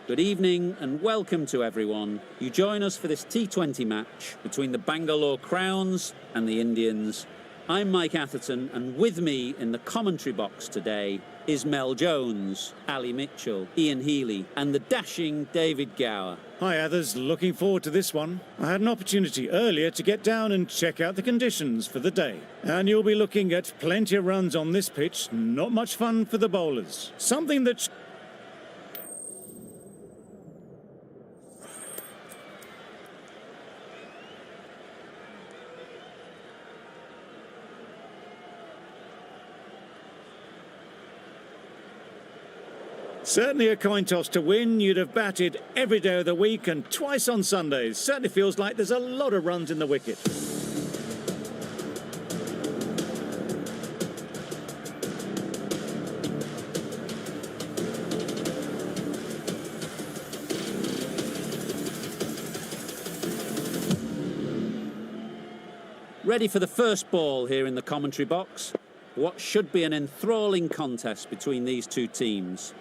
Good evening and welcome to everyone. You join us for this T20 match between the Bangalore Crowns and the Indians. I'm Mike Atherton, and with me in the commentary box today is Mel Jones, Ali Mitchell, Ian Healy and the dashing David Gower. Hi others, looking forward to this one. I had an opportunity earlier to get down and check out the conditions for the day. And you'll be looking at plenty of runs on this pitch, not much fun for the bowlers. Something that's... Certainly a coin toss to win. You'd have batted every day of the week and twice on Sundays. Certainly feels like there's a lot of runs in the wicket. Ready for the first ball here in the commentary box. What should be an enthralling contest between these two teams.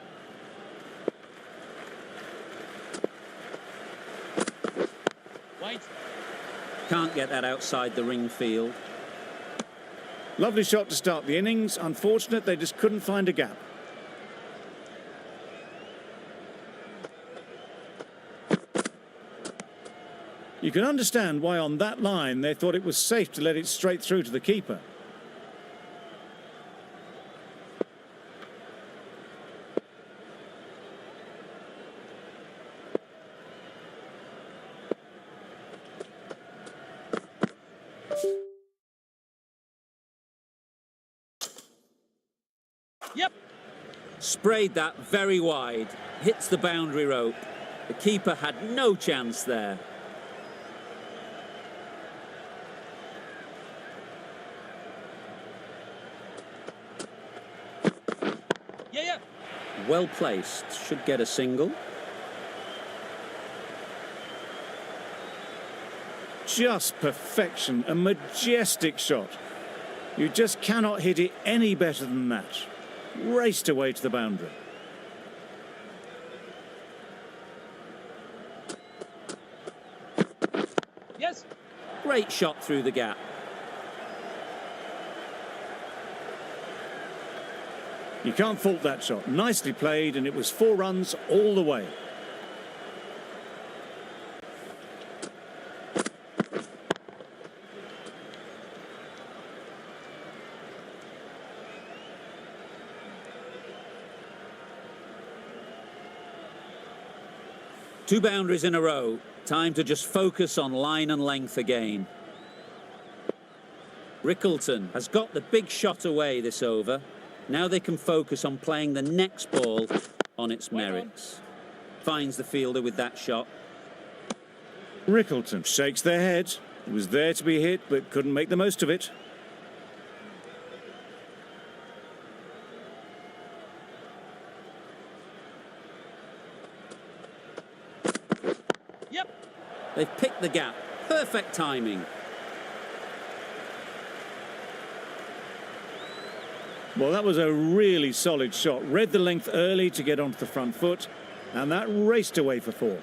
Can't get that outside the ring field. Lovely shot to start the innings. Unfortunate they just couldn't find a gap. You can understand why on that line they thought it was safe to let it straight through to the keeper. Yep. Sprayed that very wide. Hits the boundary rope. The keeper had no chance there. Yeah. Well placed. Should get a single. Just perfection. A majestic shot. You just cannot hit it any better than that. Raced away to the boundary. Yes. Great shot through the gap. You can't fault that shot. Nicely played, and it was 4 runs all the way. Two boundaries in a row. Time to just focus on line and length again. Rickleton has got the big shot away this over. Now they can focus on playing the next ball on its merits. Finds the fielder with that shot. Rickleton shakes their head. It was there to be hit, but couldn't make the most of it. They've picked the gap. Perfect timing. Well, that was a really solid shot. Read the length early to get onto the front foot, and that raced away for 4.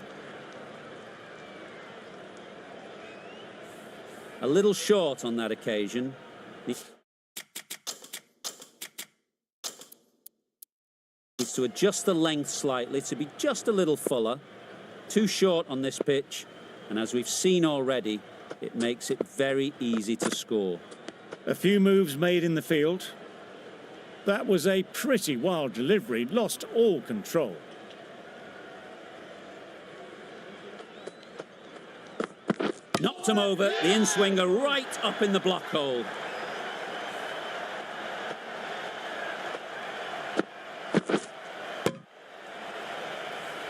A little short on that occasion. Needs to adjust the length slightly to be just a little fuller. Too short on this pitch. And as we've seen already, it makes it very easy to score. A few moves made in the field. That was a pretty wild delivery, lost all control. Knocked him over, the in-swinger right up in the block hole.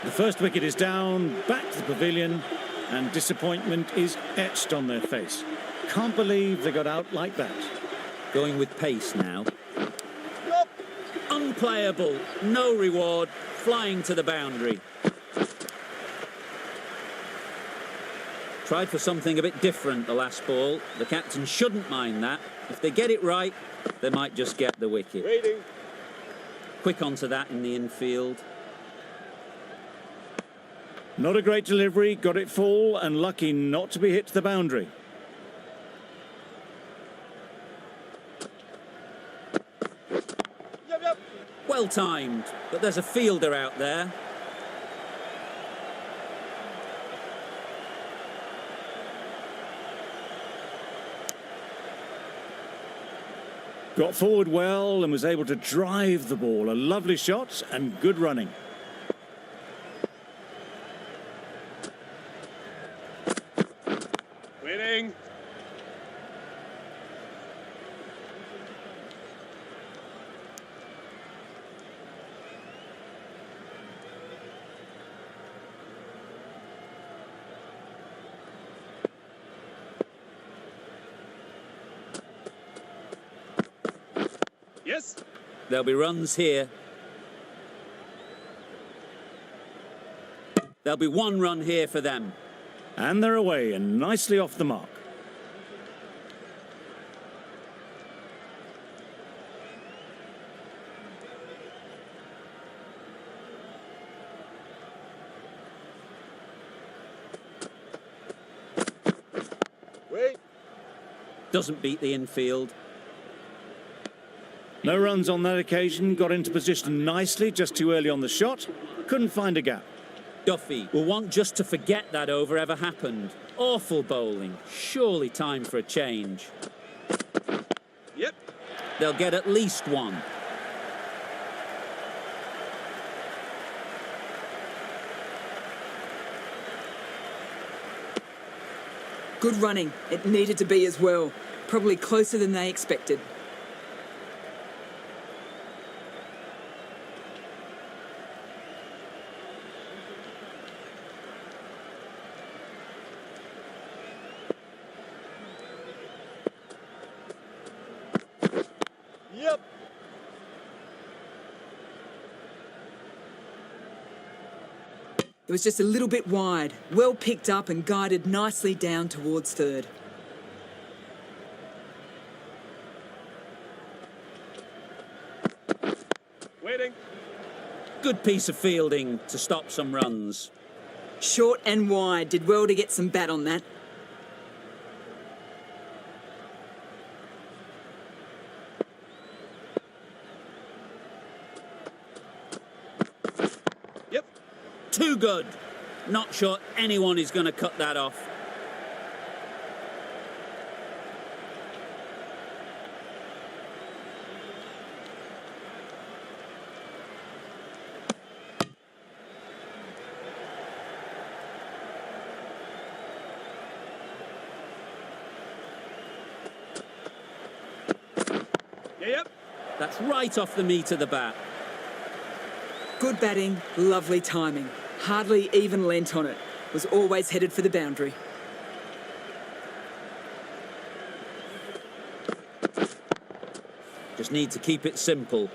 The first wicket is down, back to the pavilion. And disappointment is etched on their face. Can't believe they got out like that. Going with pace now. Unplayable, no reward, flying to the boundary. Tried for something a bit different the last ball. The captain shouldn't mind that. If they get it right, they might just get the wicket. Reading. Quick onto that in the infield. Not a great delivery, got it full and lucky not to be hit to the boundary. Well timed, but there's a fielder out there. Got forward well and was able to drive the ball. A lovely shot and good running. Waiting. Yes. There'll be runs here. There'll be one run here for them. And they're away and nicely off the mark. Wait. Doesn't beat the infield. No runs on that occasion, got into position nicely, just too early on the shot. Couldn't find a gap. Duffy will want just to forget that over ever happened. Awful bowling. Surely time for a change. Yep. They'll get at least one. Good running. It needed to be as well. Probably closer than they expected. Yep. It was just a little bit wide. Well picked up and guided nicely down towards third. Waiting. Good piece of fielding to stop some runs. Short and wide. Did well to get some bat on that. Yep. Too good. Not sure anyone is going to cut that off. Yep. That's right off the meat of the bat. Good batting, lovely timing. Hardly even lent on it. Was always headed for the boundary. Just need to keep it simple.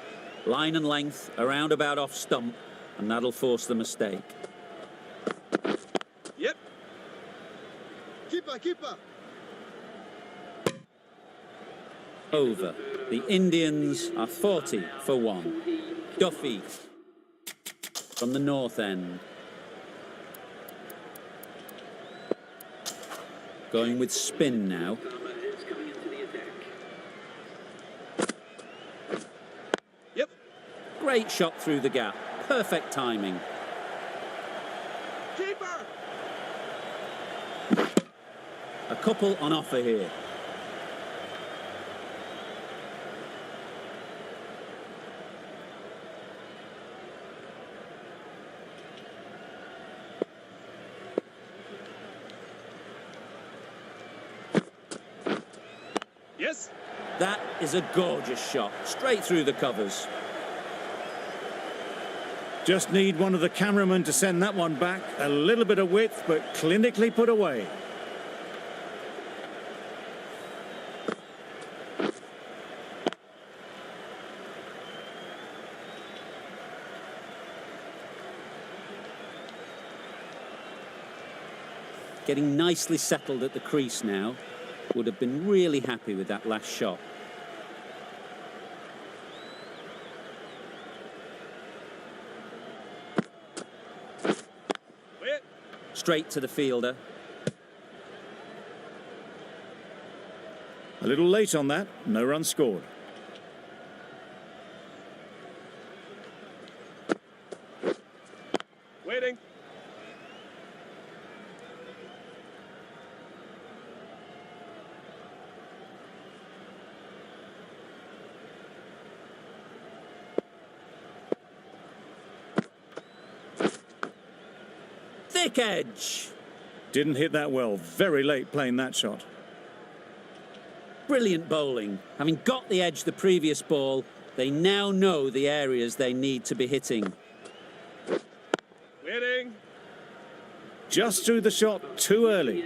Line and length, around about off stump, and that'll force the mistake. Yep. Keeper. Over. The Indians are 40 for 1. Duffy from the north end. Going with spin now. Yep. Great shot through the gap. Perfect timing. Keeper. A couple on offer here. Yes. That is a gorgeous shot. Straight through the covers. Just need one of the cameramen to send that one back. A little bit of width, but clinically put away. Getting nicely settled at the crease now. Would have been really happy with that last shot. Wait. straight to the fielder. A little late on that, no run scored. Waiting. Thick edge. Didn't hit that well, very late playing that shot. Brilliant bowling. Having got the edge the previous ball, they now know the areas they need to be hitting. Waiting. Just threw the shot too early.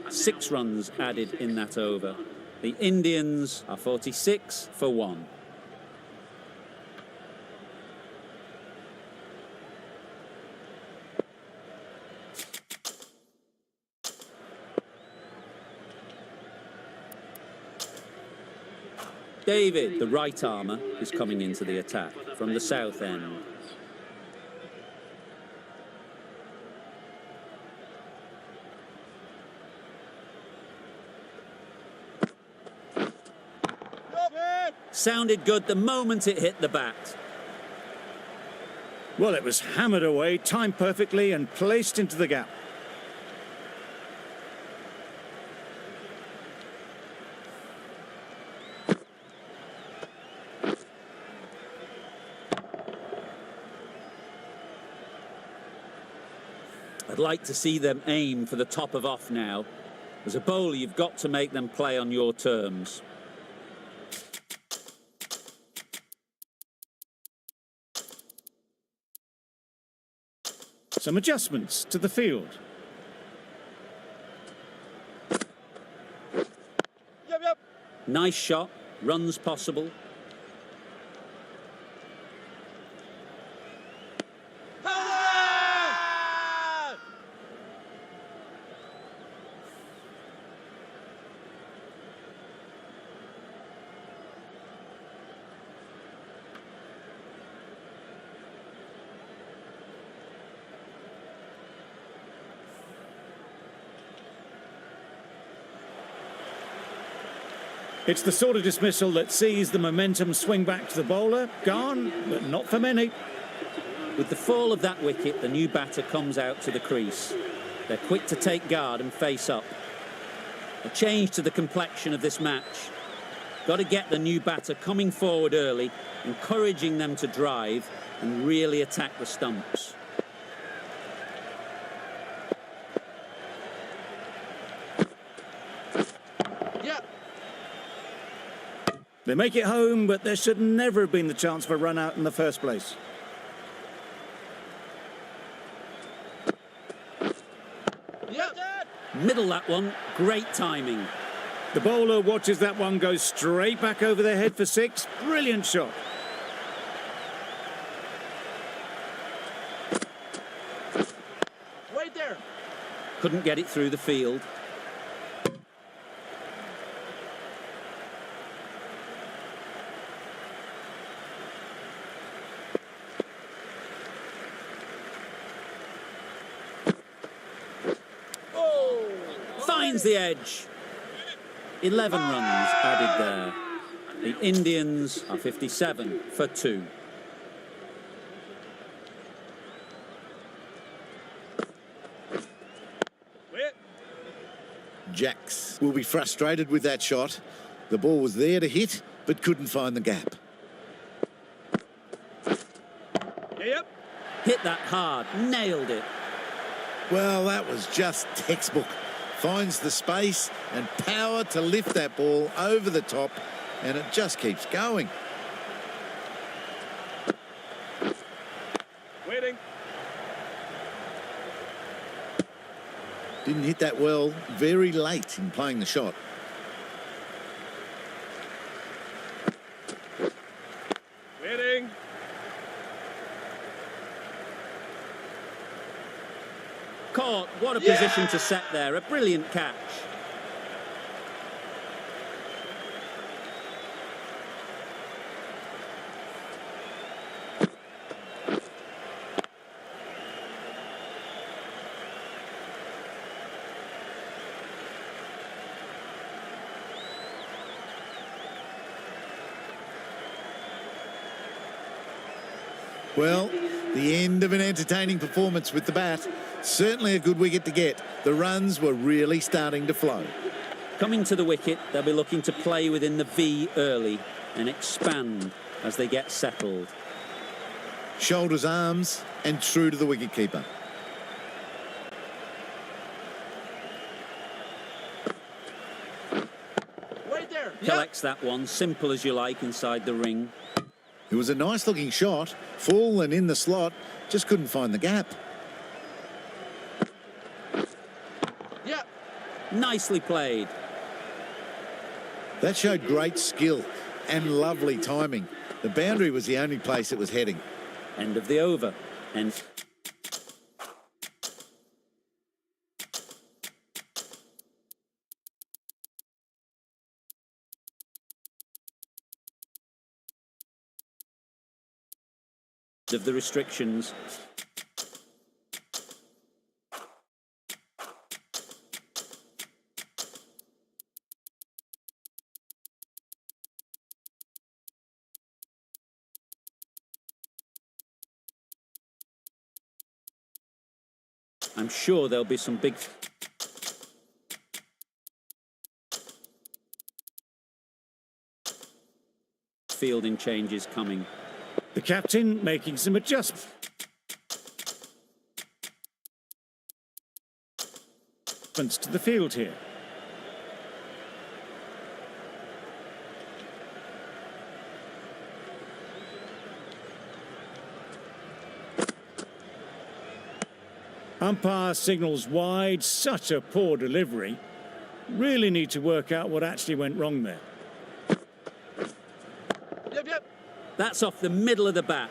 6 runs added in that over. The Indians are 46 for 1. David, the right armour, is coming into the attack from the south end. Sounded good the moment it hit the bat. Well, it was hammered away, timed perfectly and placed into the gap. I'd like to see them aim for the top of off now. As a bowler, you've got to make them play on your terms. Some adjustments to the field. Yep. Nice shot, runs possible. It's the sort of dismissal that sees the momentum swing back to the bowler. Gone, but not for many. With the fall of that wicket, the new batter comes out to the crease. They're quick to take guard and face up. A change to the complexion of this match. Got to get the new batter coming forward early, encouraging them to drive and really attack the stumps. They make it home, but there should never have been the chance for a run out in the first place. Middle that one, great timing. The bowler watches that one go straight back over their head for 6. Brilliant shot. Wait there. Couldn't get it through the field. Finds the edge. 11 runs added there. The Indians are 57 for 2. Jacks will be frustrated with that shot. The ball was there to hit, but couldn't find the gap. Yep. Hit that hard, nailed it. Well, that was just textbook. Finds the space and power to lift that ball over the top, and it just keeps going. Waiting. Didn't hit that well, very late in playing the shot. Waiting. Caught, what a position to set there, a brilliant catch. Well, the end of an entertaining performance with the bat. Certainly a good wicket to get. The runs were really starting to flow. Coming to the wicket, they'll be looking to play within the V early and expand as they get settled. Shoulders, arms, and true to the wicketkeeper. Right there. Collects that one, simple as you like, inside the ring. It was a nice looking shot, full and in the slot, just couldn't find the gap. Yeah. Nicely played. That showed great skill and lovely timing. The boundary was the only place it was heading. End of the over. And of the restrictions. I'm sure there'll be some big fielding changes coming. The captain making some adjustments to the field here. Umpire signals wide, such a poor delivery. Really need to work out what actually went wrong there. Yep. That's off the middle of the bat.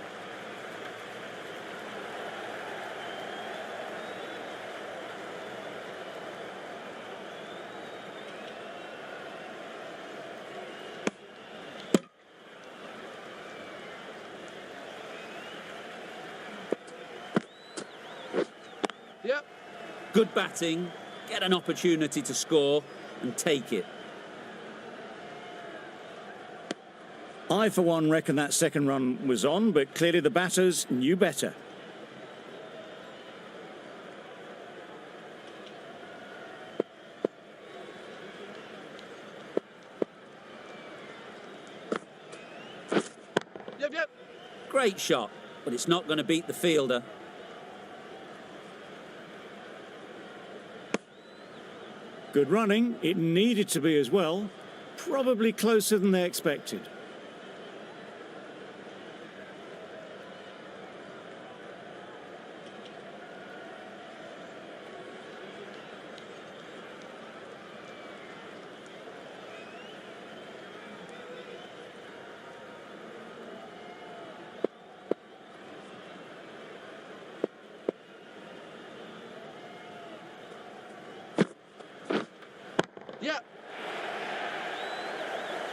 Yep. Good batting, get an opportunity to score and take it. I, for one, reckon that second run was on, but clearly the batters knew better. Yep. Great shot, but it's not going to beat the fielder. Good running. It needed to be as well. Probably closer than they expected. Yeah.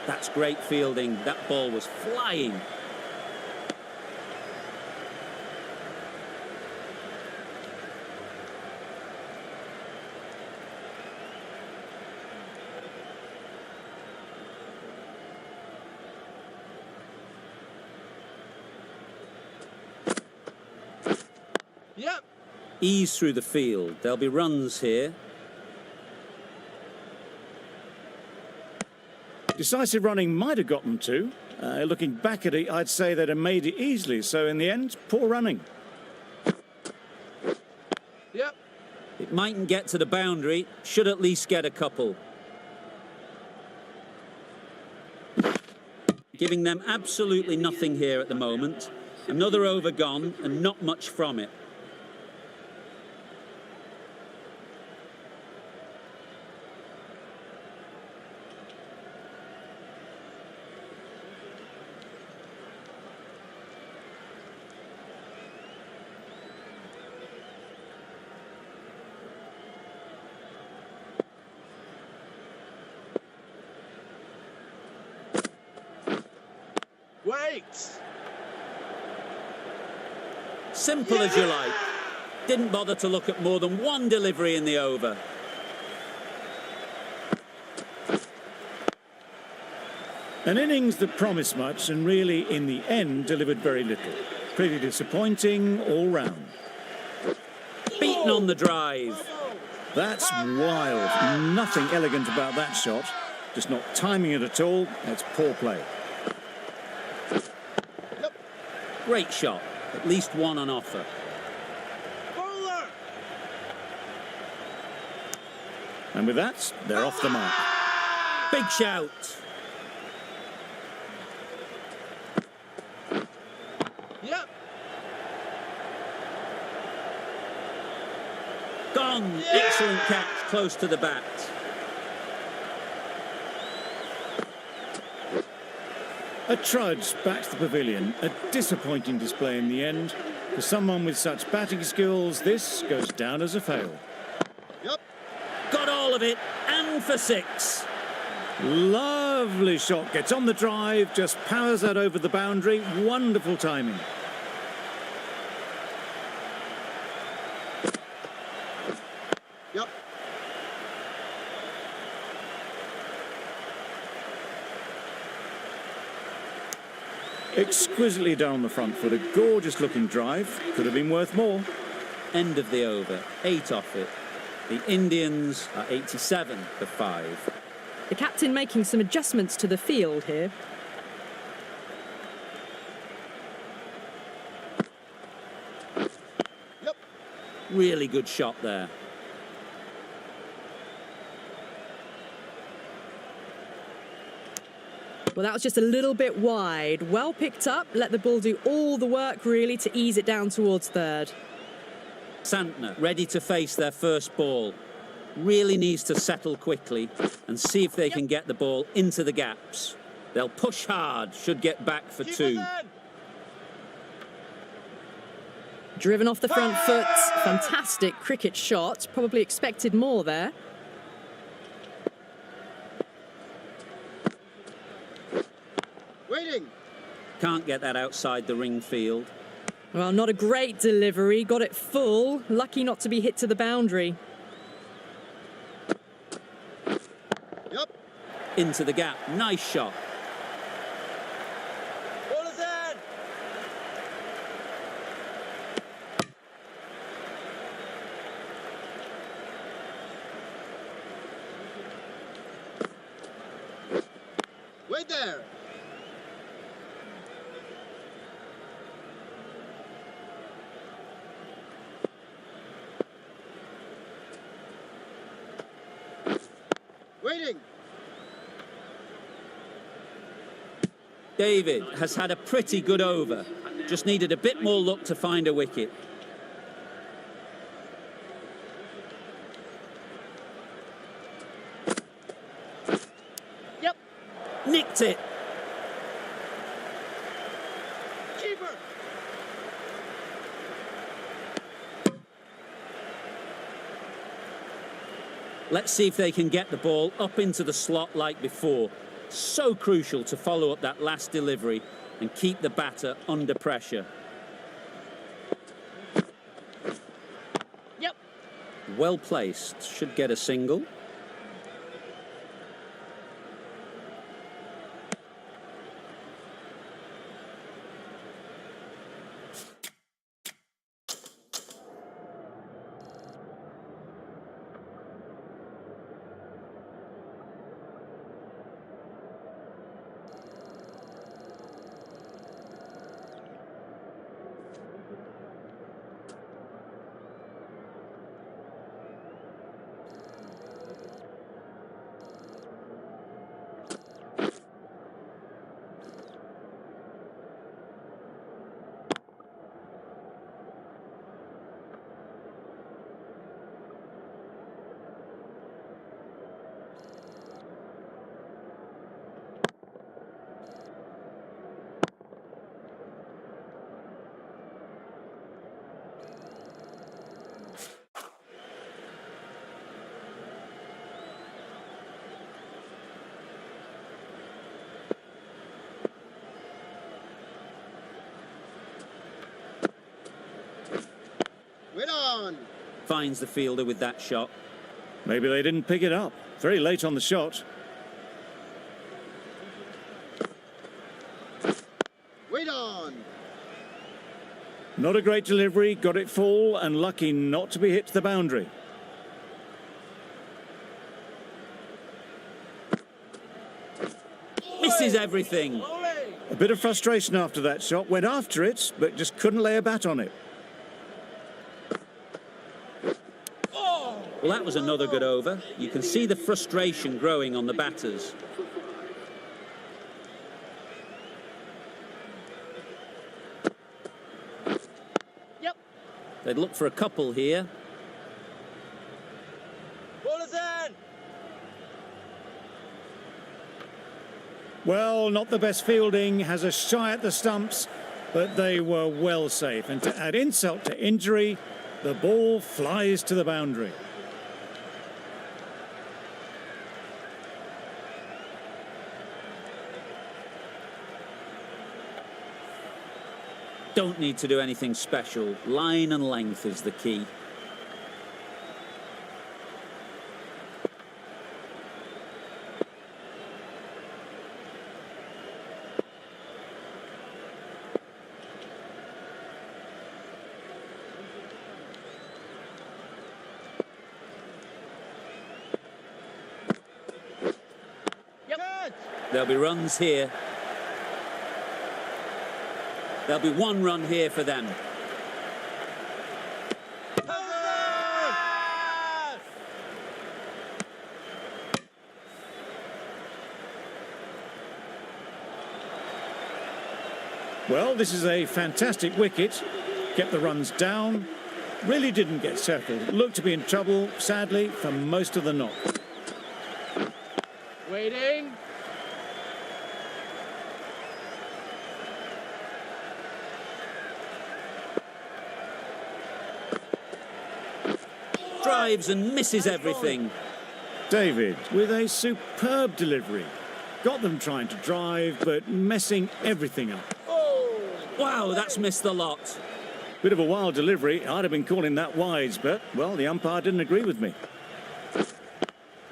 That's great fielding. That ball was flying. Yep. Ease through the field. There'll be runs here. Decisive running might have got them to. Looking back at it, I'd say they'd have made it easily. So in the end, poor running. Yep. It mightn't get to the boundary. Should at least get a couple. Giving them absolutely nothing here at the moment. Another over gone and not much from it. Wait. Simple as you like. Didn't bother to look at more than one delivery in the over. An innings that promised much and really, in the end, delivered very little. pretty disappointing all round. Beaten on the drive. That's wild. Nothing elegant about that shot. Just not timing it at all. That's poor play. Great shot. At least one on offer. Bowler. And with that, they're off the mark. Big shout. Yep. Gone. Excellent catch close to the bat. A trudge back to the pavilion. A disappointing display in the end. For someone with such batting skills, this goes down as a fail. Yep. Got all of it, and for 6. Lovely shot. Gets on the drive, just powers that over the boundary. Wonderful timing. Yep. Exquisitely down the front foot. A gorgeous looking drive. Could have been worth more. End of the over. 8 off it. The Indians are 87 for 5. The captain making some adjustments to the field here. Yep. Really good shot there. Well, that was just a little bit wide. Well picked up, let the ball do all the work really to ease it down towards third. Santner ready to face their first ball. Really needs to settle quickly and see if they can get the ball into the gaps. They'll push hard, should get back for 2. Driven off the front foot, fantastic cricket shot. Probably expected more there. Waiting. Can't get that outside the ring field. Well, not a great delivery. Got it full. Lucky not to be hit to the boundary. Yep. Into the gap. Nice shot. Ball is in. Wait there. Waiting. David has had a pretty good over. Just needed a bit more luck to find a wicket. Yep. Nicked it. Keeper. Let's see if they can get the ball up into the slot like before. So crucial to follow up that last delivery and keep the batter under pressure. Yep. Well placed. Should get a single. Wait on. Finds the fielder with that shot. Maybe they didn't pick it up. Very late on the shot. Wait on. Not a great delivery, got it full and lucky not to be hit to the boundary. Misses everything. A bit of frustration after that shot, went after it, but just couldn't lay a bat on it. Well, that was another good over. You can see the frustration growing on the batters. Yep. They'd look for a couple here. Ball is in. Well, not the best fielding, has a shy at the stumps, but they were well safe. And to add insult to injury, the ball flies to the boundary. Don't need to do anything special. Line and length is the key. Yep. There'll be runs here. There'll be one run here for them. Well, this is a fantastic wicket. Kept the runs down. Really didn't get settled. Looked to be in trouble, sadly, for most of the knock. Waiting. Drives and misses everything. David with a superb delivery. Got them trying to drive, but messing everything up. Wow, that's missed the lot. Bit of a wild delivery. I'd have been calling that wise, but, well, the umpire didn't agree with me.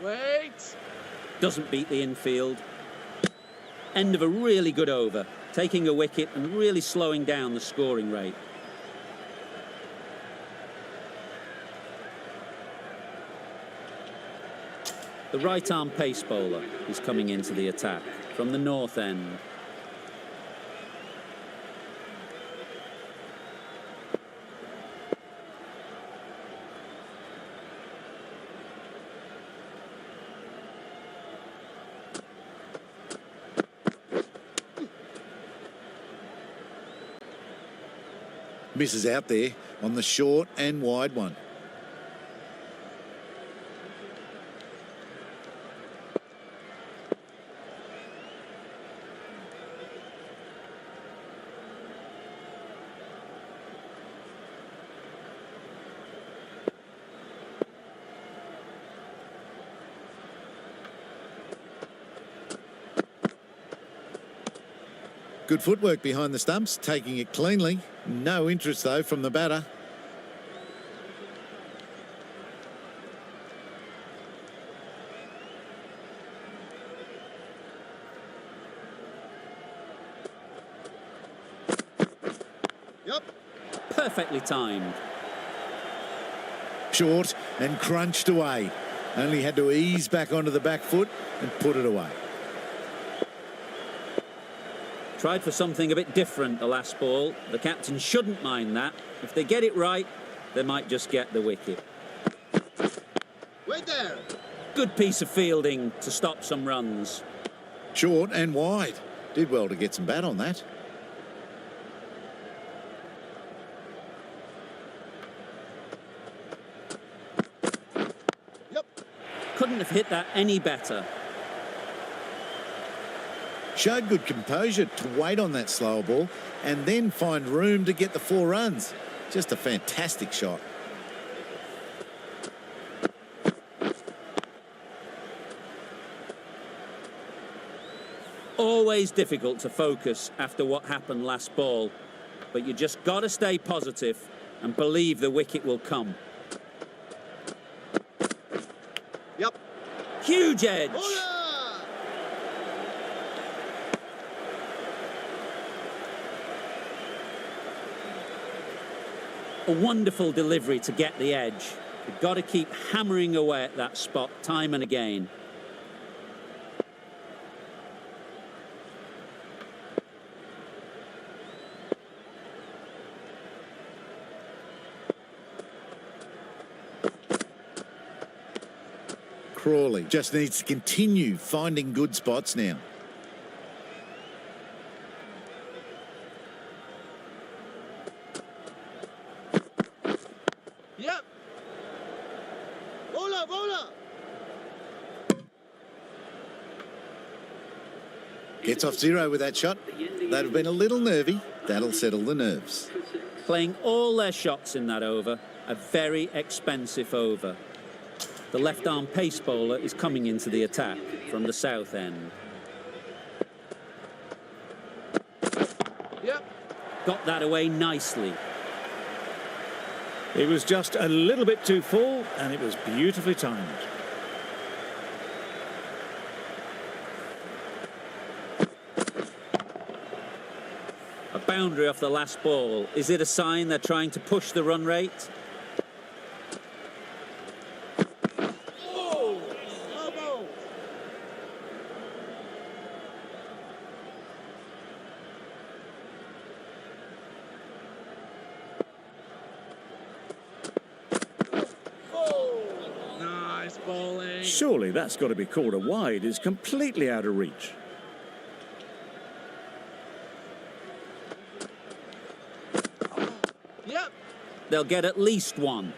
Wait. Doesn't beat the infield. End of a really good over. Taking a wicket and really slowing down the scoring rate. The right-arm pace bowler is coming into the attack from the north end. Misses out there on the short and wide one. Good footwork behind the stumps, taking it cleanly. No interest, though, from the batter. Yep. Perfectly timed. Short and crunched away. Only had to ease back onto the back foot and put it away. Tried for something a bit different the last ball. The captain shouldn't mind that. If they get it right, they might just get the wicket. Wait there. Good piece of fielding to stop some runs. Short and wide. Did well to get some bat on that. Yep. Couldn't have hit that any better. Showed good composure to wait on that slower ball and then find room to get the 4 runs. Just a fantastic shot. Always difficult to focus after what happened last ball, but you just got to stay positive and believe the wicket will come. Yep. Huge edge. Bowler. A wonderful delivery to get the edge. You've got to keep hammering away at that spot time and again. Crawley just needs to continue finding good spots now. Yep. Bowler, bowler. Gets off zero with that shot. They'd have been a little nervy. That'll settle the nerves. Playing all their shots in that over. A very expensive over. The left-arm pace bowler is coming into the attack from the south end. Yep. Got that away nicely. It was just a little bit too full, and it was beautifully timed. A boundary off the last ball. Is it a sign they're trying to push the run rate? Nice bowling. Surely that's got to be called a wide. It's completely out of reach. Yep. They'll get at least one.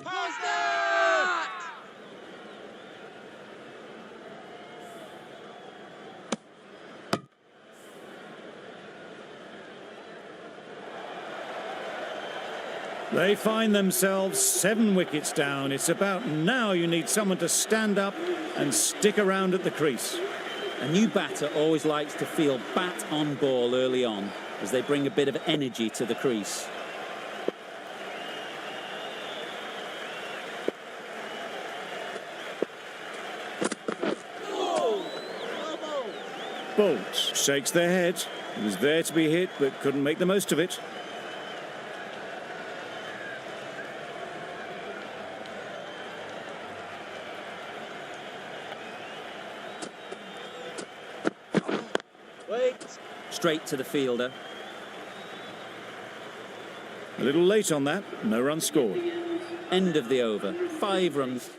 How's that? They find themselves 7 wickets down. It's about now you need someone to stand up and stick around at the crease. A new batter always likes to feel bat on ball early on as they bring a bit of energy to the crease. Bolt shakes their head. He was there to be hit, but couldn't make the most of it. Wait. Straight to the fielder. A little late on that. No run scored. End of the over. 5 runs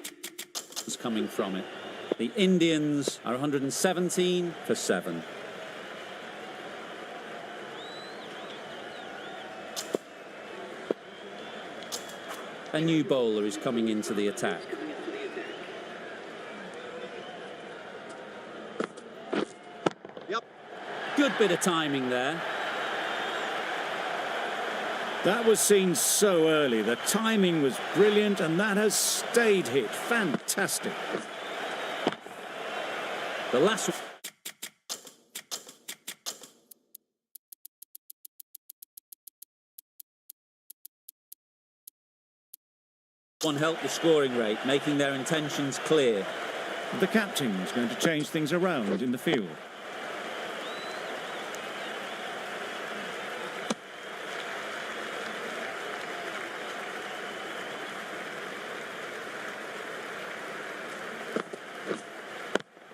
coming from it. The Indians are 117 for 7. A new bowler is coming into the attack. Yep. Good bit of timing there. That was seen so early. The timing was brilliant, and that has stayed hit. Fantastic. The last one helped the scoring rate, making their intentions clear. The captain is going to change things around in the field.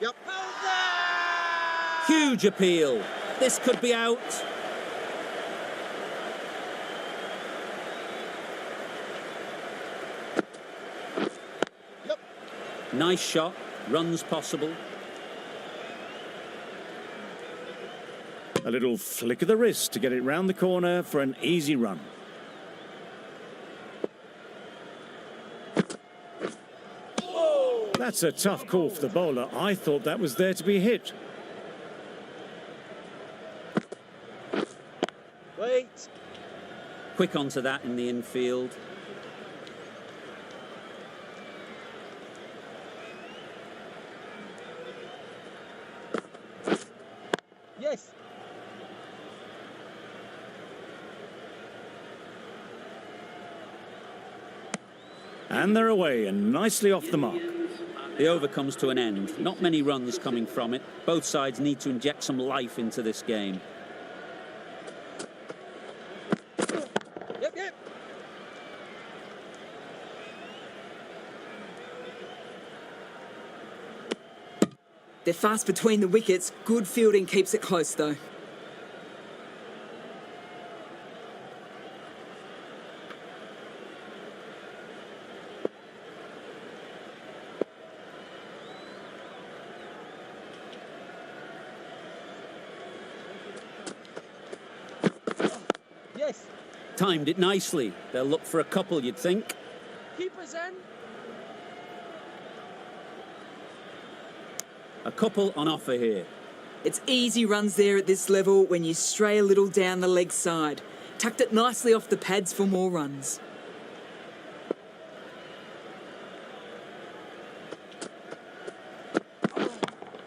Yep. Huge appeal. This could be out. Yep. Nice shot. Runs possible. A little flick of the wrist to get it round the corner for an easy run. That's a tough call for the bowler. I thought that was there to be hit. Wait. Quick onto that in the infield. Yes. And they're away and nicely off the mark. The over comes to an end. Not many runs coming from it. Both sides need to inject some life into this game. They're fast between the wickets. Good fielding keeps it close, though. Yes. Timed it nicely. They'll look for a couple, you'd think. Keepers in. A couple on offer here. It's easy runs there at this level when you stray a little down the leg side. Tucked it nicely off the pads for more runs.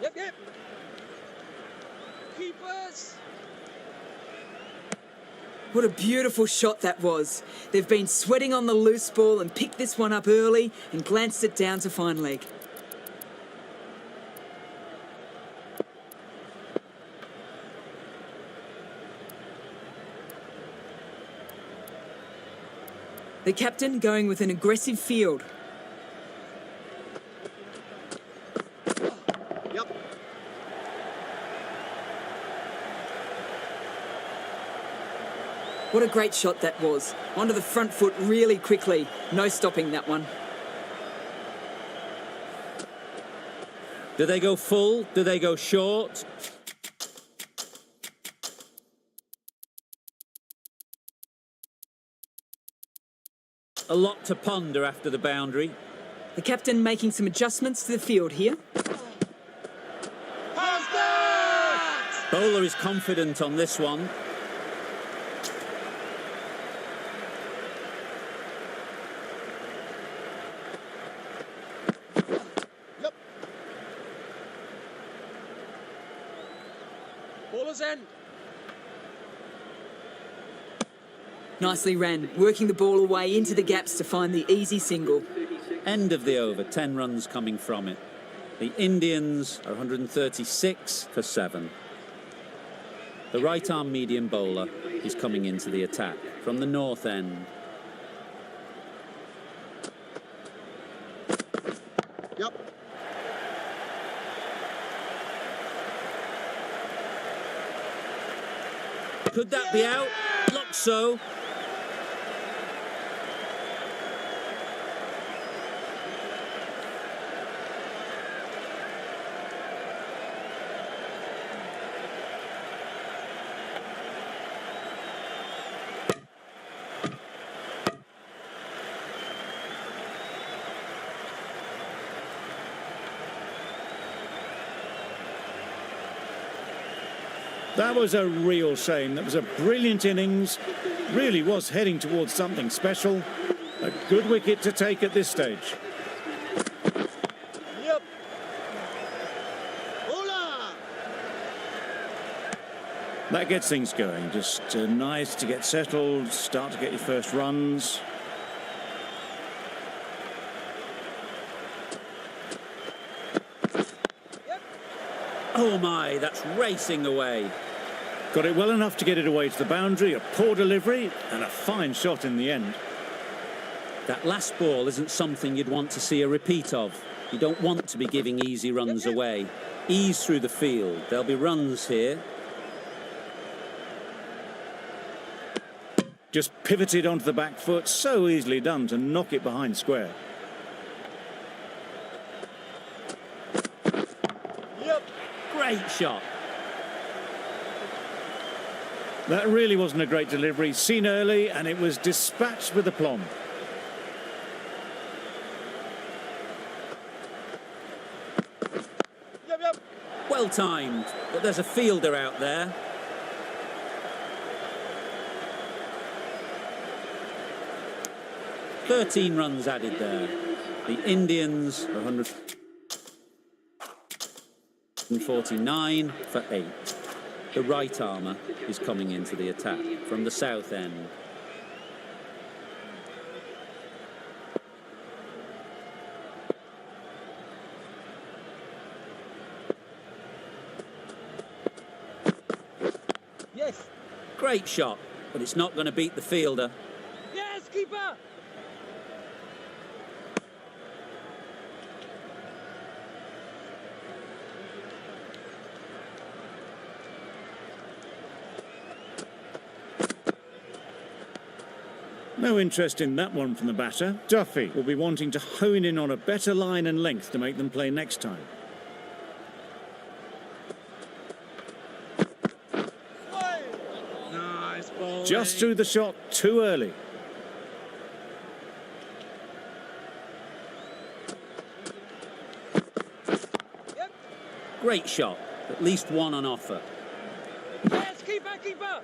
Yep. Keepers. What a beautiful shot that was. They've been sweating on the loose ball and picked this one up early and glanced it down to fine leg. The captain going with an aggressive field. Yep. What a great shot that was. Onto the front foot really quickly. No stopping that one. Do they go full? Do they go short? A lot to ponder after the boundary. The captain making some adjustments to the field here. How's that? Bowler is confident on this one. Yep. Bowler's end. Nicely ran, working the ball away into the gaps to find the easy single. End of the over, 10 runs coming from it. The Indians are 136 for 7. The right-arm medium bowler is coming into the attack from the north end. Yep. Could that be out? Looks so. That was a real shame. That was a brilliant innings. Really was heading towards something special. A good wicket to take at this stage. Yep. Bowler. That gets things going. Just nice to get settled, start to get your first runs. Oh my, that's racing away. Got it well enough to get it away to the boundary. A poor delivery and a fine shot in the end. That last ball isn't something you'd want to see a repeat of. You don't want to be giving easy runs away. Ease through the field. There'll be runs here. Just pivoted onto the back foot. So easily done to knock it behind square. Yep. Great shot. That really wasn't a great delivery. Seen early and it was dispatched with aplomb. Yep. Well timed, but there's a fielder out there. "13 runs added there. The Indians are 149 for 8. The right armour is coming into the attack from the south end. Yes. Great shot, but it's not going to beat the fielder. Yes, keeper. No interest in that one from the batter. Duffy will be wanting to hone in on a better line and length to make them play next time. Nice ball. Just threw the shot too early. Great shot. At least one on offer. Yes, keeper, keeper.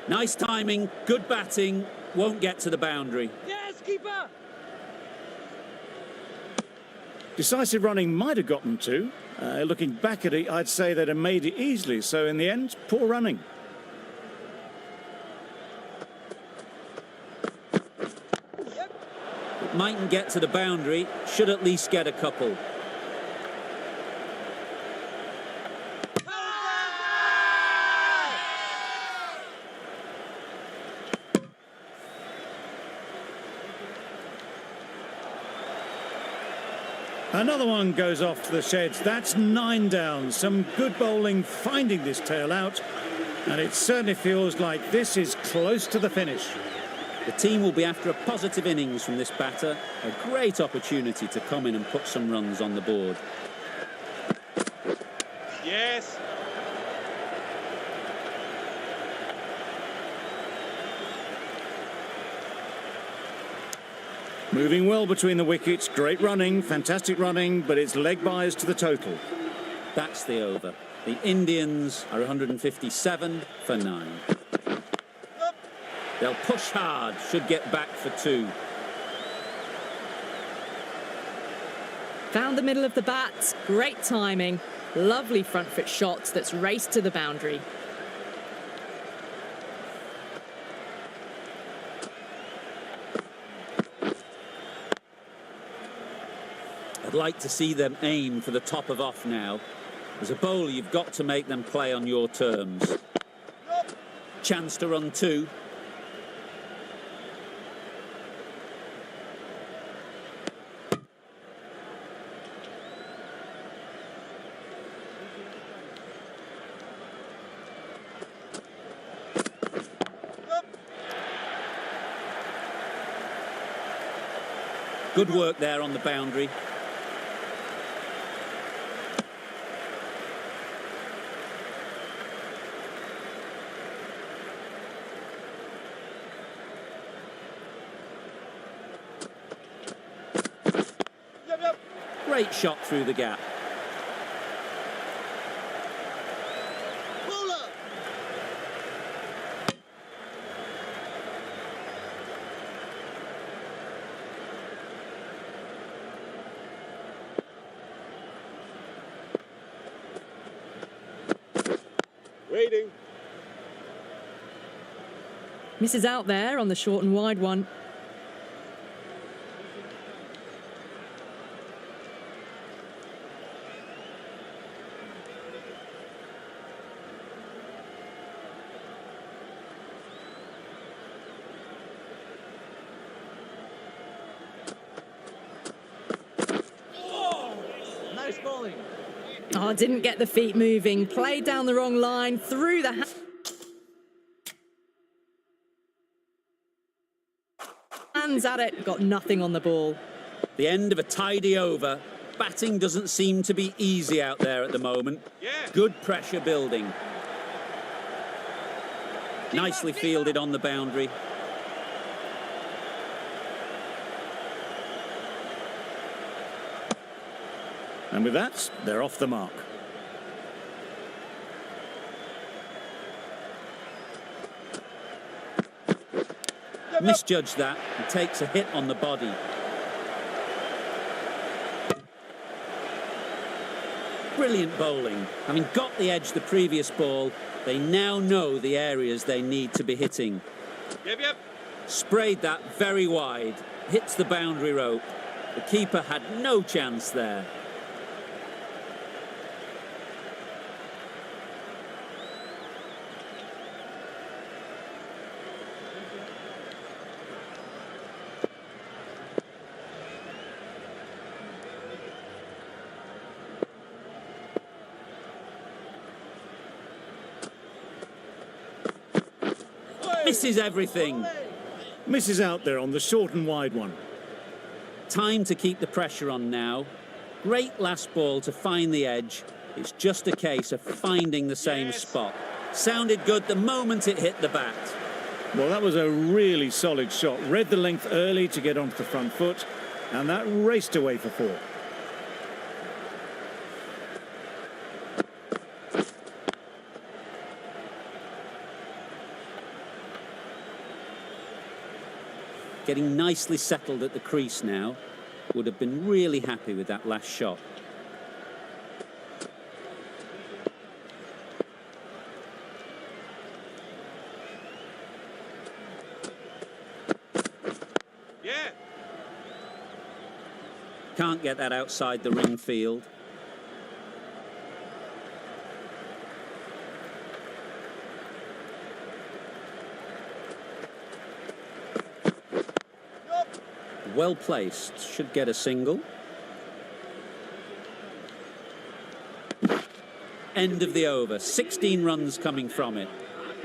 Nice timing, good batting, won't get to the boundary. Yes, keeper. Decisive running might have got them to. Looking back at it, I'd say they'd have made it easily. So in the end, poor running. It mightn't get to the boundary, should at least get a couple. Another one goes off to the sheds. That's 9 down. Some good bowling finding this tail out. And it certainly feels like this is close to the finish. The team will be after a positive innings from this batter. A great opportunity to come in and put some runs on the board. Yes. Moving well between the wickets. Great running, fantastic running, but it's leg byes to the total. That's the over. The Indians are 157 for 9. They'll push hard, should get back for 2. Found the middle of the bat. Great timing. Lovely front foot shot that's raced to the boundary. I'd like to see them aim for the top of off now. As a bowler, you've got to make them play on your terms. Chance to run 2. Good work there on the boundary. Great shot through the gap. Bowler. Waiting. Misses out there on the short and wide one. Nice bowling. Oh, didn't get the feet moving. Played down the wrong line, through the hands at it. Got nothing on the ball. The end of a tidy over. Batting doesn't seem to be easy out there at the moment. Yeah. Good pressure building. Nicely fielded on the boundary. And with that, they're off the mark. Misjudged that and takes a hit on the body. Brilliant bowling. Having got the edge the previous ball, they now know the areas they need to be hitting. Yep. Sprayed that very wide. Hits the boundary rope. The keeper had no chance there. Misses everything. Misses out there on the short and wide one. Time to keep the pressure on now. Great last ball to find the edge. It's just a case of finding the same spot. Sounded good the moment it hit the bat. Well, that was a really solid shot. Read the length early to get onto the front foot, and that raced away for 4. Getting nicely settled at the crease now. Would have been really happy with that last shot. Yeah. Can't get that outside the ring field. Well placed, should get a single. End of the over, 16 runs coming from it.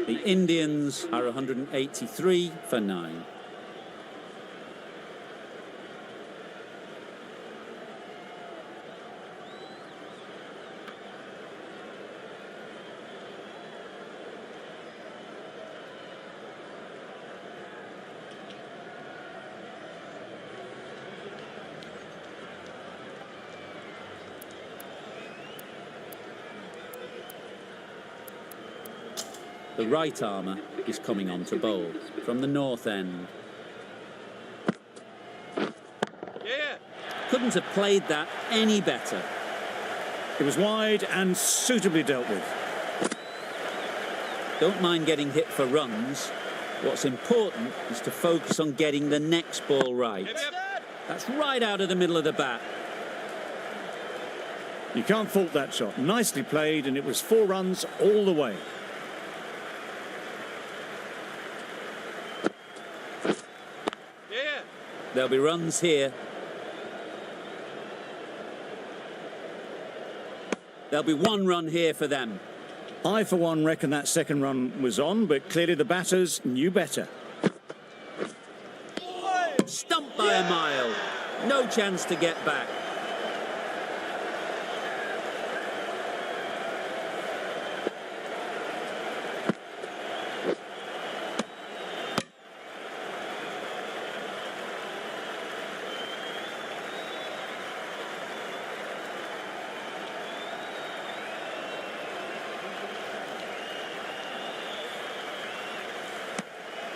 The Indians are 183 for 9. The right armour is coming on to bowl from the north end. Yeah. Couldn't have played that any better. It was wide and suitably dealt with. Don't mind getting hit for runs. What's important is to focus on getting the next ball right. That's right out of the middle of the bat. You can't fault that shot. Nicely played, and it was 4 runs all the way. Yeah. There'll be runs here. There'll be 1 run here for them. I, for one, reckon that second run was on, but clearly the batters knew better. Stumped by a mile. No chance to get back.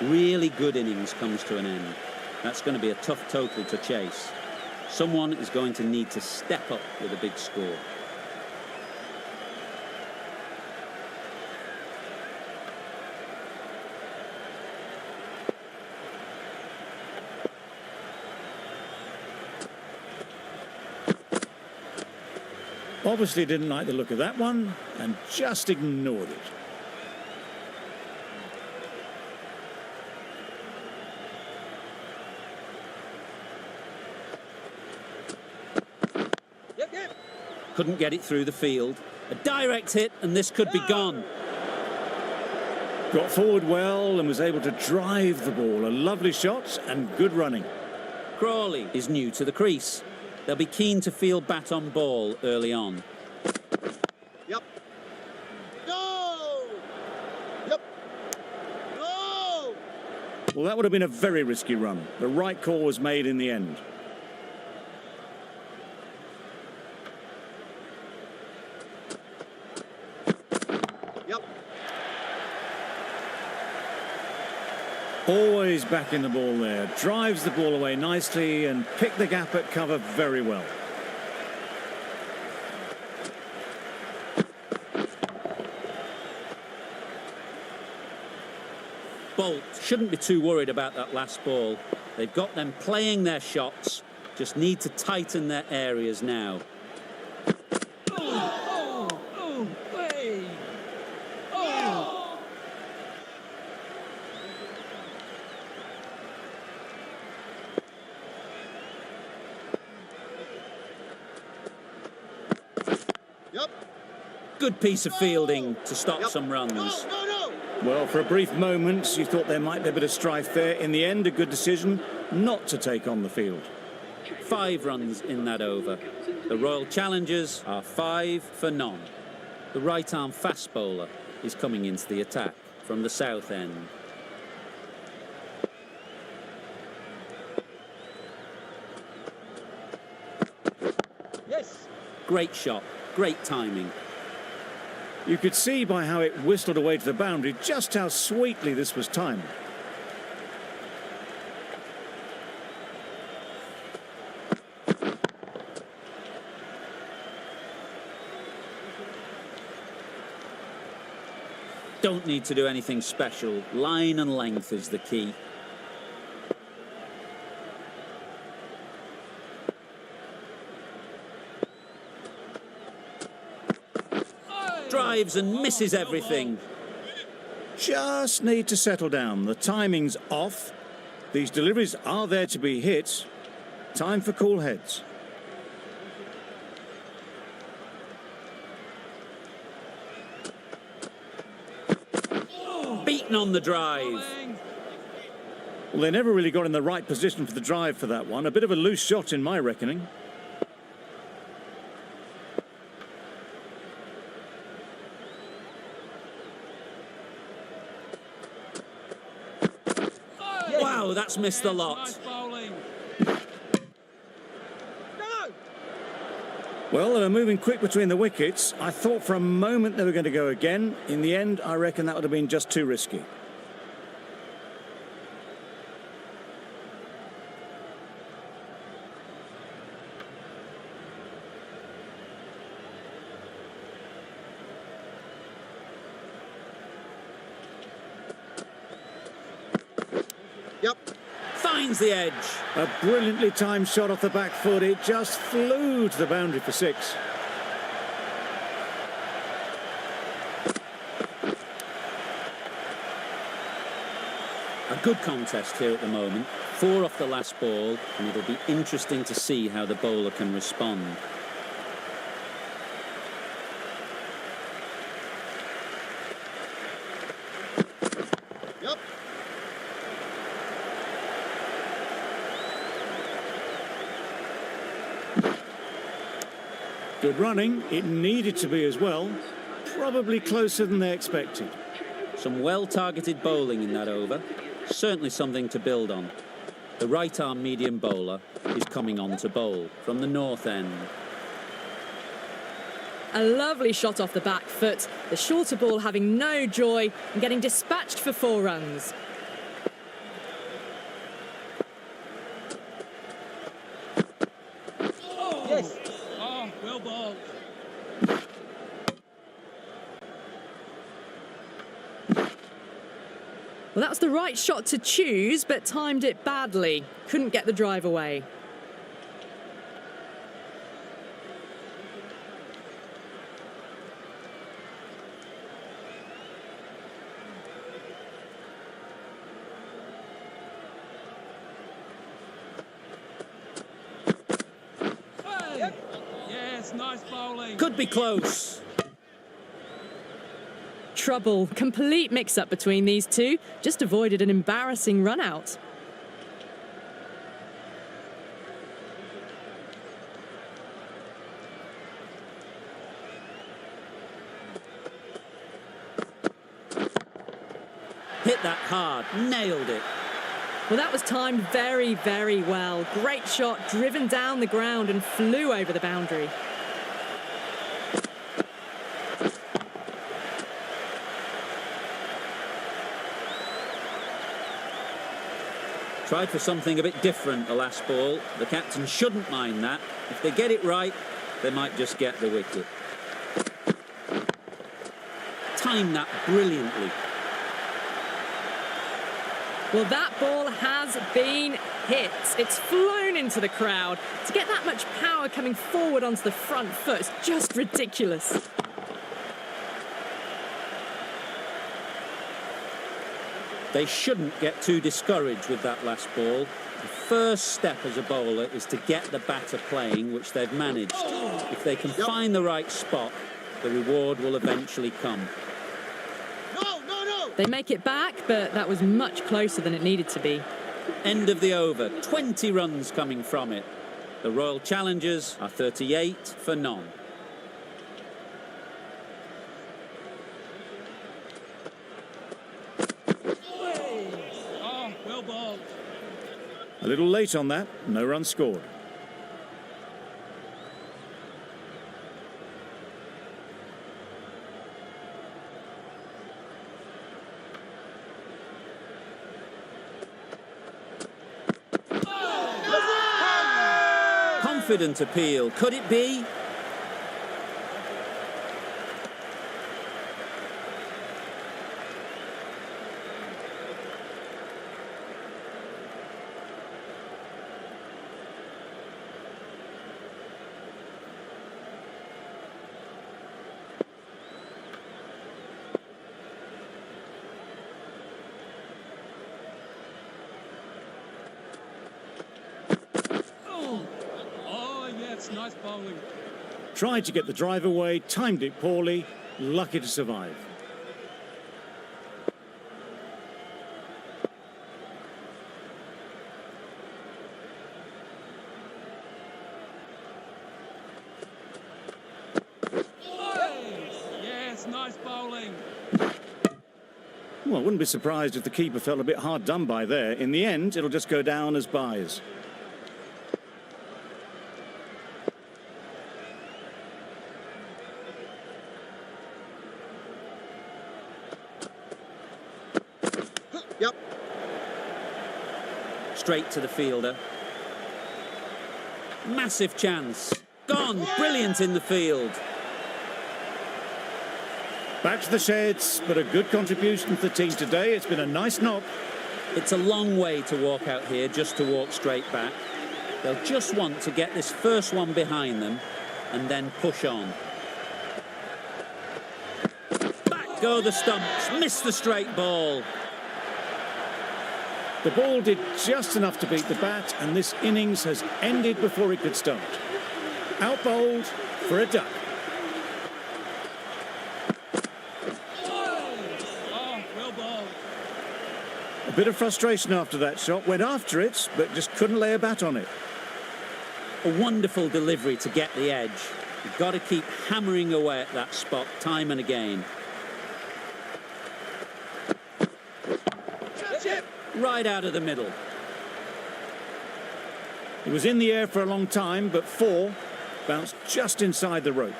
Really good innings comes to an end. That's going to be a tough total to chase. Someone is going to need to step up with a big score. Obviously didn't like the look of that one and just ignored it. Couldn't get it through the field. A direct hit and this could be gone. Got forward well and was able to drive the ball. A lovely shot and good running. Crawley is new to the crease. They'll be keen to field bat on ball early on. Yep. No. Yep. No. Well, that would have been a very risky run. The right call was made in the end. Yep. Always back in the ball there. Drives the ball away nicely and picked the gap at cover very well. Bolt shouldn't be too worried about that last ball. They've got them playing their shots. Just need to tighten their areas now. Yep. Good piece of fielding to stop some runs. No. Well, for a brief moment, you thought there might be a bit of strife there. In the end, a good decision not to take on the field. 5 runs in that over. The Royal Challengers are 5 for none. The right-arm fast bowler is coming into the attack from the south end. Yes. Great shot, great timing. You could see by how it whistled away to the boundary just how sweetly this was timed. Don't need to do anything special. Line and length is the key. Drives and misses everything. Just need to settle down. The timing's off. These deliveries are there to be hit. Time for cool heads. Beaten on the drive. Well, they never really got in the right position for the drive for that one. A bit of a loose shot in my reckoning. Wow, that's missed the lot. Well, they were moving quick between the wickets. I thought for a moment they were going to go again. In the end, I reckon that would have been just too risky. Yep. Finds the edge. A brilliantly timed shot off the back foot. It just flew to the boundary for 6. A good contest here at the moment. 4 off the last ball, and it'll be interesting to see how the bowler can respond. Yep. Good running. It needed to be as well. Probably closer than they expected. Some well-targeted bowling in that over. Certainly something to build on. The right-arm medium bowler is coming on to bowl from the north end. A lovely shot off the back foot. The shorter ball having no joy and getting dispatched for 4 runs. Yes. Oh, well bowled. Well, that was the right shot to choose, but timed it badly. Couldn't get the drive away. Hey! Yes, nice bowling. Could be close. Trouble. Complete mix-up between these two. Just avoided an embarrassing run-out. Hit that hard. Nailed it. Well, that was timed very, very well. Great shot, driven down the ground and flew over the boundary. Tried for something a bit different the last ball. The captain shouldn't mind that. If they get it right, they might just get the wicket. Timed that brilliantly. Well, that ball has been hit. It's flown into the crowd. To get that much power coming forward onto the front foot is just ridiculous. They shouldn't get too discouraged with that last ball. The first step as a bowler is to get the batter playing, which they've managed. If they can find the right spot, the reward will eventually come. No, no, no. They make it back, but that was much closer than it needed to be. End of the over, 20 runs coming from it. The Royal Challengers are 38 for none. Oh, well bowled. A little late on that, no run scored. Confident appeal, could it be? Nice bowling. Tried to get the drive away, timed it poorly, lucky to survive. Yes, nice bowling. Well, I wouldn't be surprised if the keeper felt a bit hard done by there. In the end, it'll just go down as byes. Yep. Straight to the fielder. Massive chance. Gone. Brilliant in the field. Back to the sheds, but a good contribution to the team today. It's been a nice knock. It's a long way to walk out here just to walk straight back. They'll just want to get this first one behind them and then push on. Back go the stumps. Missed the straight ball. The ball did just enough to beat the bat, and this innings has ended before it could start. Out bowled for a duck. Oh, well bowled. A bit of frustration after that shot. Went after it, but just couldn't lay a bat on it. A wonderful delivery to get the edge. You've got to keep hammering away at that spot time and again. Right out of the middle. It was in the air for a long time, but four bounced just inside the rope.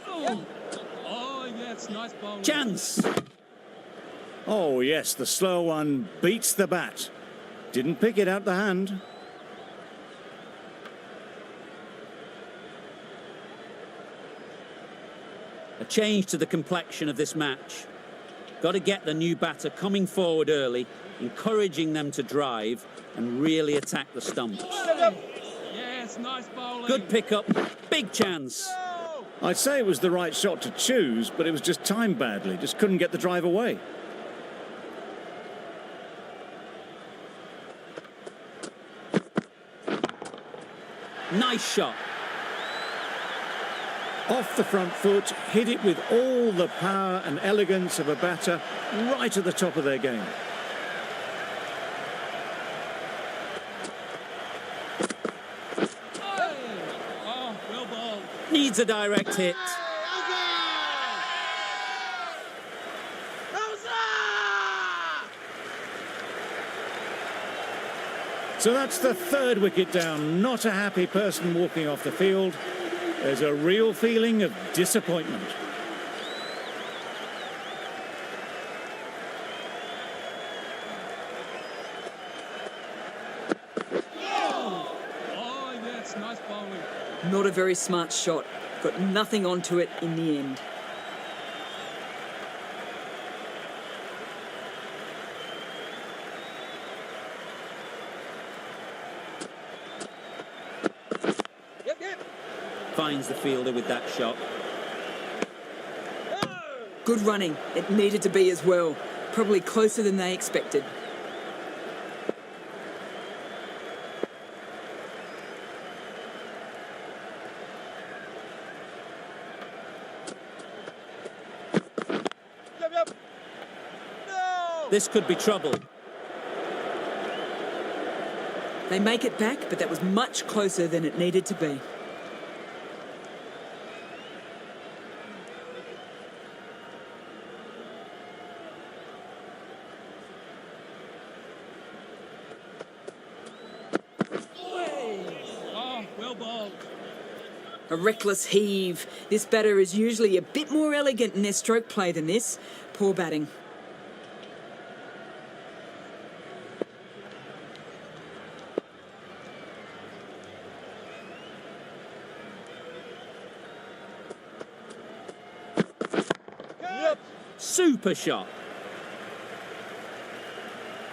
Oh, yes, nice bowling. Chance. Oh, yes, the slow one beats the bat. Didn't pick it out the hand. A change to the complexion of this match. Got to get the new batter coming forward early, encouraging them to drive and really attack the stumps. Yes, nice bowling. Good pickup, big chance. I'd say it was the right shot to choose, but it was just timed badly. Just couldn't get the drive away. Nice shot. Off the front foot, hit it with all the power and elegance of a batter, right at the top of their game. Oh, well bowled. Needs a direct hit. So that's the third wicket down. Not a happy person walking off the field. There's a real feeling of disappointment. Oh, yes, nice bowling. Not a very smart shot. Got nothing onto it in the end. Yep, yep. Finds the fielder with that shot. Good running. It needed to be as well. Probably closer than they expected. This could be trouble. They make it back, but that was much closer than it needed to be. Oh, well bowled. A reckless heave. This batter is usually a bit more elegant in their stroke play than this. Poor batting. Super shot.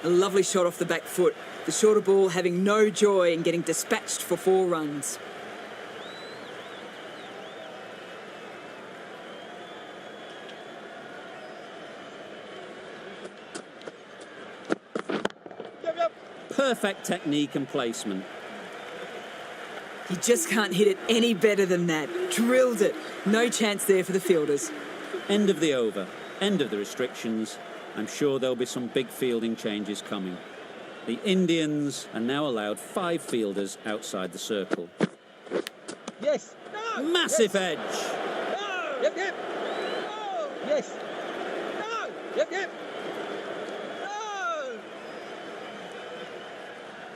A lovely shot off the back foot. The shorter ball having no joy in getting dispatched for 4 runs. Perfect technique and placement. You just can't hit it any better than that. Drilled it. No chance there for the fielders. End of the over. End of the restrictions. I'm sure there'll be some big fielding changes coming. The Indians are now allowed 5 fielders outside the circle. Yes. No. Massive Yes. edge. No. Yep, yep. No. Yes. No. Yep, yep. No.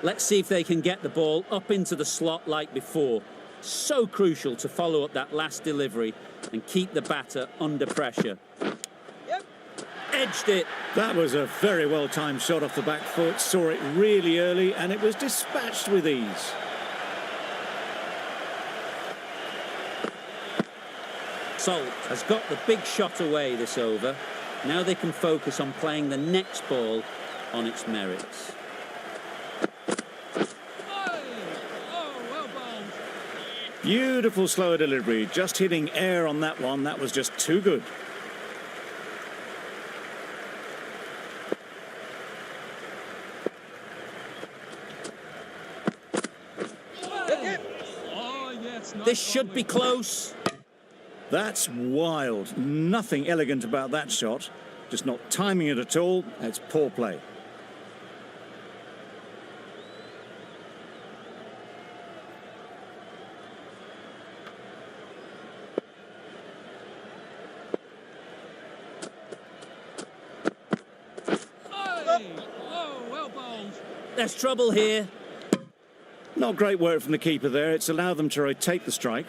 Let's see if they can get the ball up into the slot like before. So crucial to follow up that last delivery and keep the batter under pressure. Yep. Edged it. That was a very well-timed shot off the back foot. Saw it really early and it was dispatched with ease. Salt has got the big shot away this over. Now they can focus on playing the next ball on its merits. Oh, well bowled. Beautiful slower delivery. Just hitting air on that one. That was just too good. Yep, yep. Oh, yeah, it's nice This should be bowling. close. That's wild. Nothing elegant about that shot. Just not timing it at all. It's poor play. Oh, well bowled. There's trouble here. Not great work from the keeper there. It's allowed them to rotate the strike.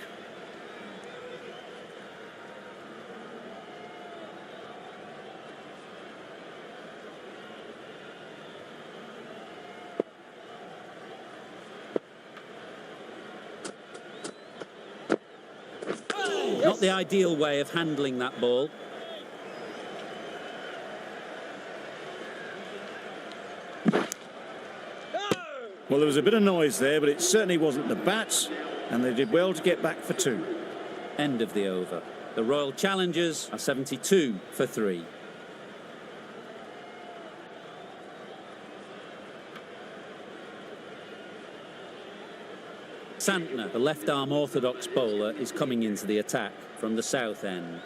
Not the ideal way of handling that ball. Well, there was a bit of noise there, but it certainly wasn't the bats, and they did well to get back for 2. End of the over. The Royal Challengers are 72 for 3. Santner, the left-arm orthodox bowler, is coming into the attack from the south end.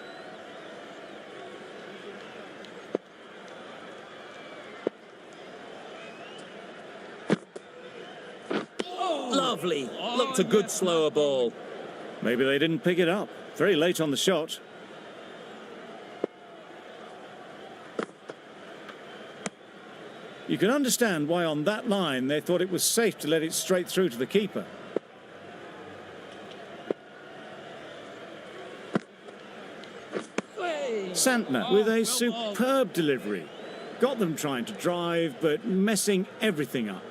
Lovely. Looked a good slower ball. Maybe they didn't pick it up. Very late on the shot. You can understand why on that line they thought it was safe to let it straight through to the keeper. Santner with a superb delivery. Got them trying to drive, but messing everything up.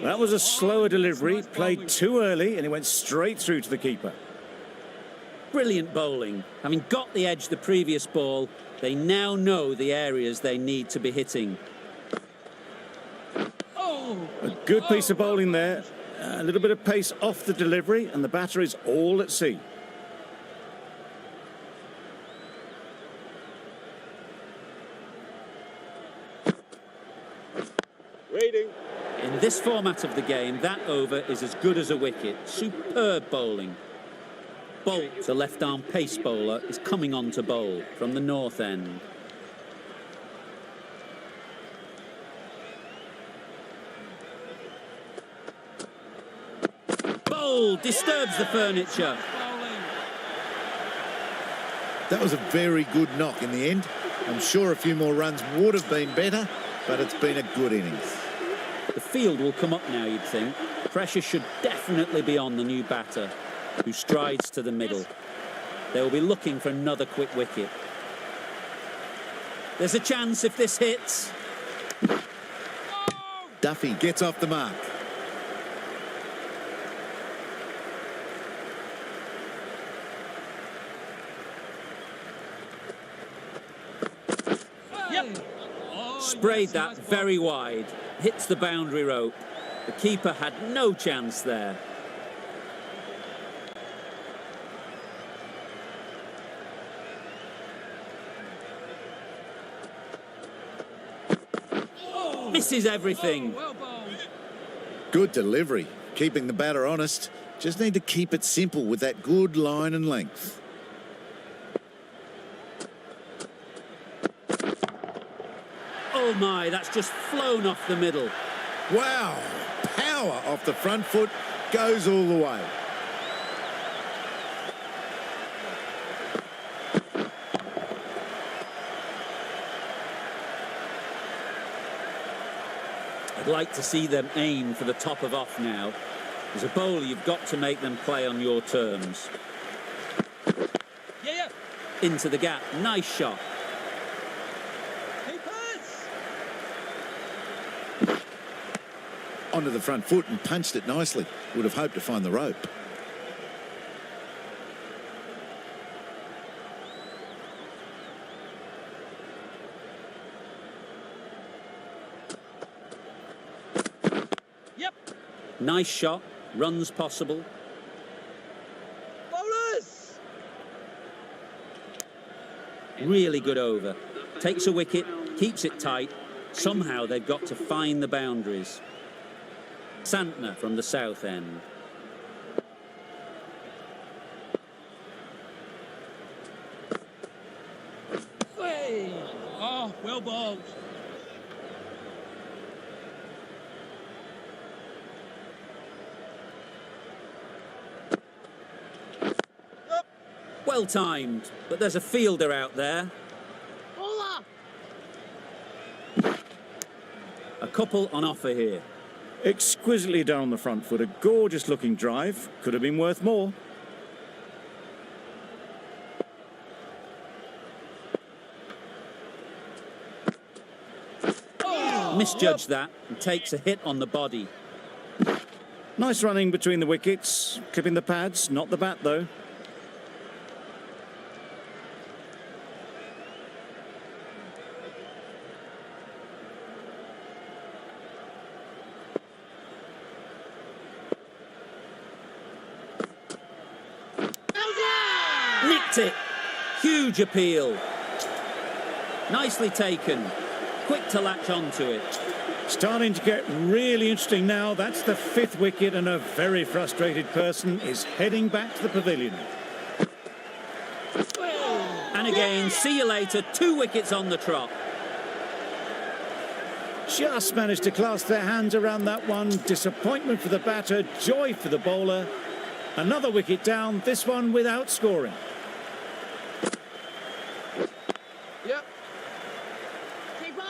That was a slower delivery, played too early, and it went straight through to the keeper. Brilliant bowling. Having got the edge the previous ball, they now know the areas they need to be hitting. A good piece of bowling there. A little bit of pace off the delivery, and the batter is all at sea. Reading. In this format of the game, that over is as good as a wicket. Superb bowling. Bolt, the left-arm pace bowler, is coming on to bowl from the north end. Bowl disturbs the furniture. Bowling. That was a very good knock in the end. I'm sure a few more runs would have been better, but it's been a good innings. The field will come up now, you'd think. Pressure should definitely be on the new batter, who strides to the middle. They will be looking for another quick wicket. There's a chance if this hits. Duffy gets off the mark. Yep. Oh, Sprayed yes, that nice ball. very wide. Hits the boundary rope. The keeper had no chance there. Misses everything. Well bowled. Good delivery, keeping the batter honest. Just need to keep it simple with that good line and length. Oh my, that's just flown off the middle. Wow, power off the front foot, goes all the way. I'd like to see them aim for the top of off now. As a bowler, you've got to make them play on your terms. Yeah, yeah. Into the gap, nice shot. Keepers! Onto the front foot and punched it nicely. Would have hoped to find the rope. Yep. Nice shot, runs possible. Bowlers! Really good over. Takes a wicket, keeps it tight. Somehow they've got to find the boundaries. Santner from the south end. Hey. Oh, well bowled. Well timed, but there's a fielder out there. Bowler! A couple on offer here. Exquisitely down the front foot, a gorgeous looking drive. Could have been worth more. Misjudged that and takes a hit on the body. Nice running between the wickets, clipping the pads, not the bat though. Nicked it. Huge appeal. Nicely taken. Quick to latch onto it. Starting to get really interesting now. That's the fifth wicket and a very frustrated person is heading back to the pavilion. And again, see you later. 2 wickets on the trot. Just managed to clasp their hands around that one. Disappointment for the batter, joy for the bowler. Another wicket down, this one without scoring. Yep. Keeper!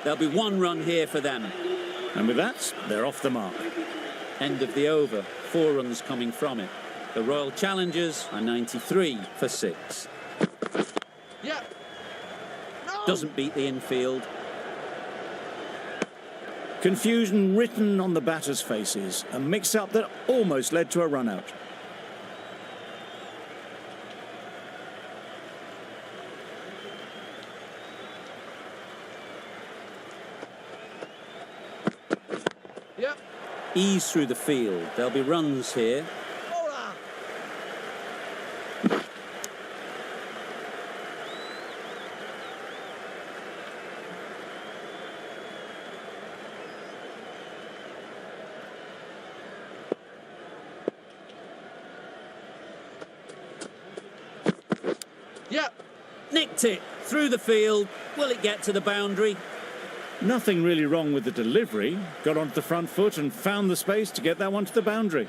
There'll be 1 run here for them. And with that, they're off the mark. End of the over. 4 runs coming from it. The Royal Challengers are 93 for 6. Yep. No! Doesn't beat the infield. Confusion written on the batters' faces. A mix-up that almost led to a run-out. Yep. Ease through the field. There'll be runs here. Bowler! Yep. Nicked it through the field. Will it get to the boundary? Nothing really wrong with the delivery. Got onto the front foot and found the space to get that one to the boundary.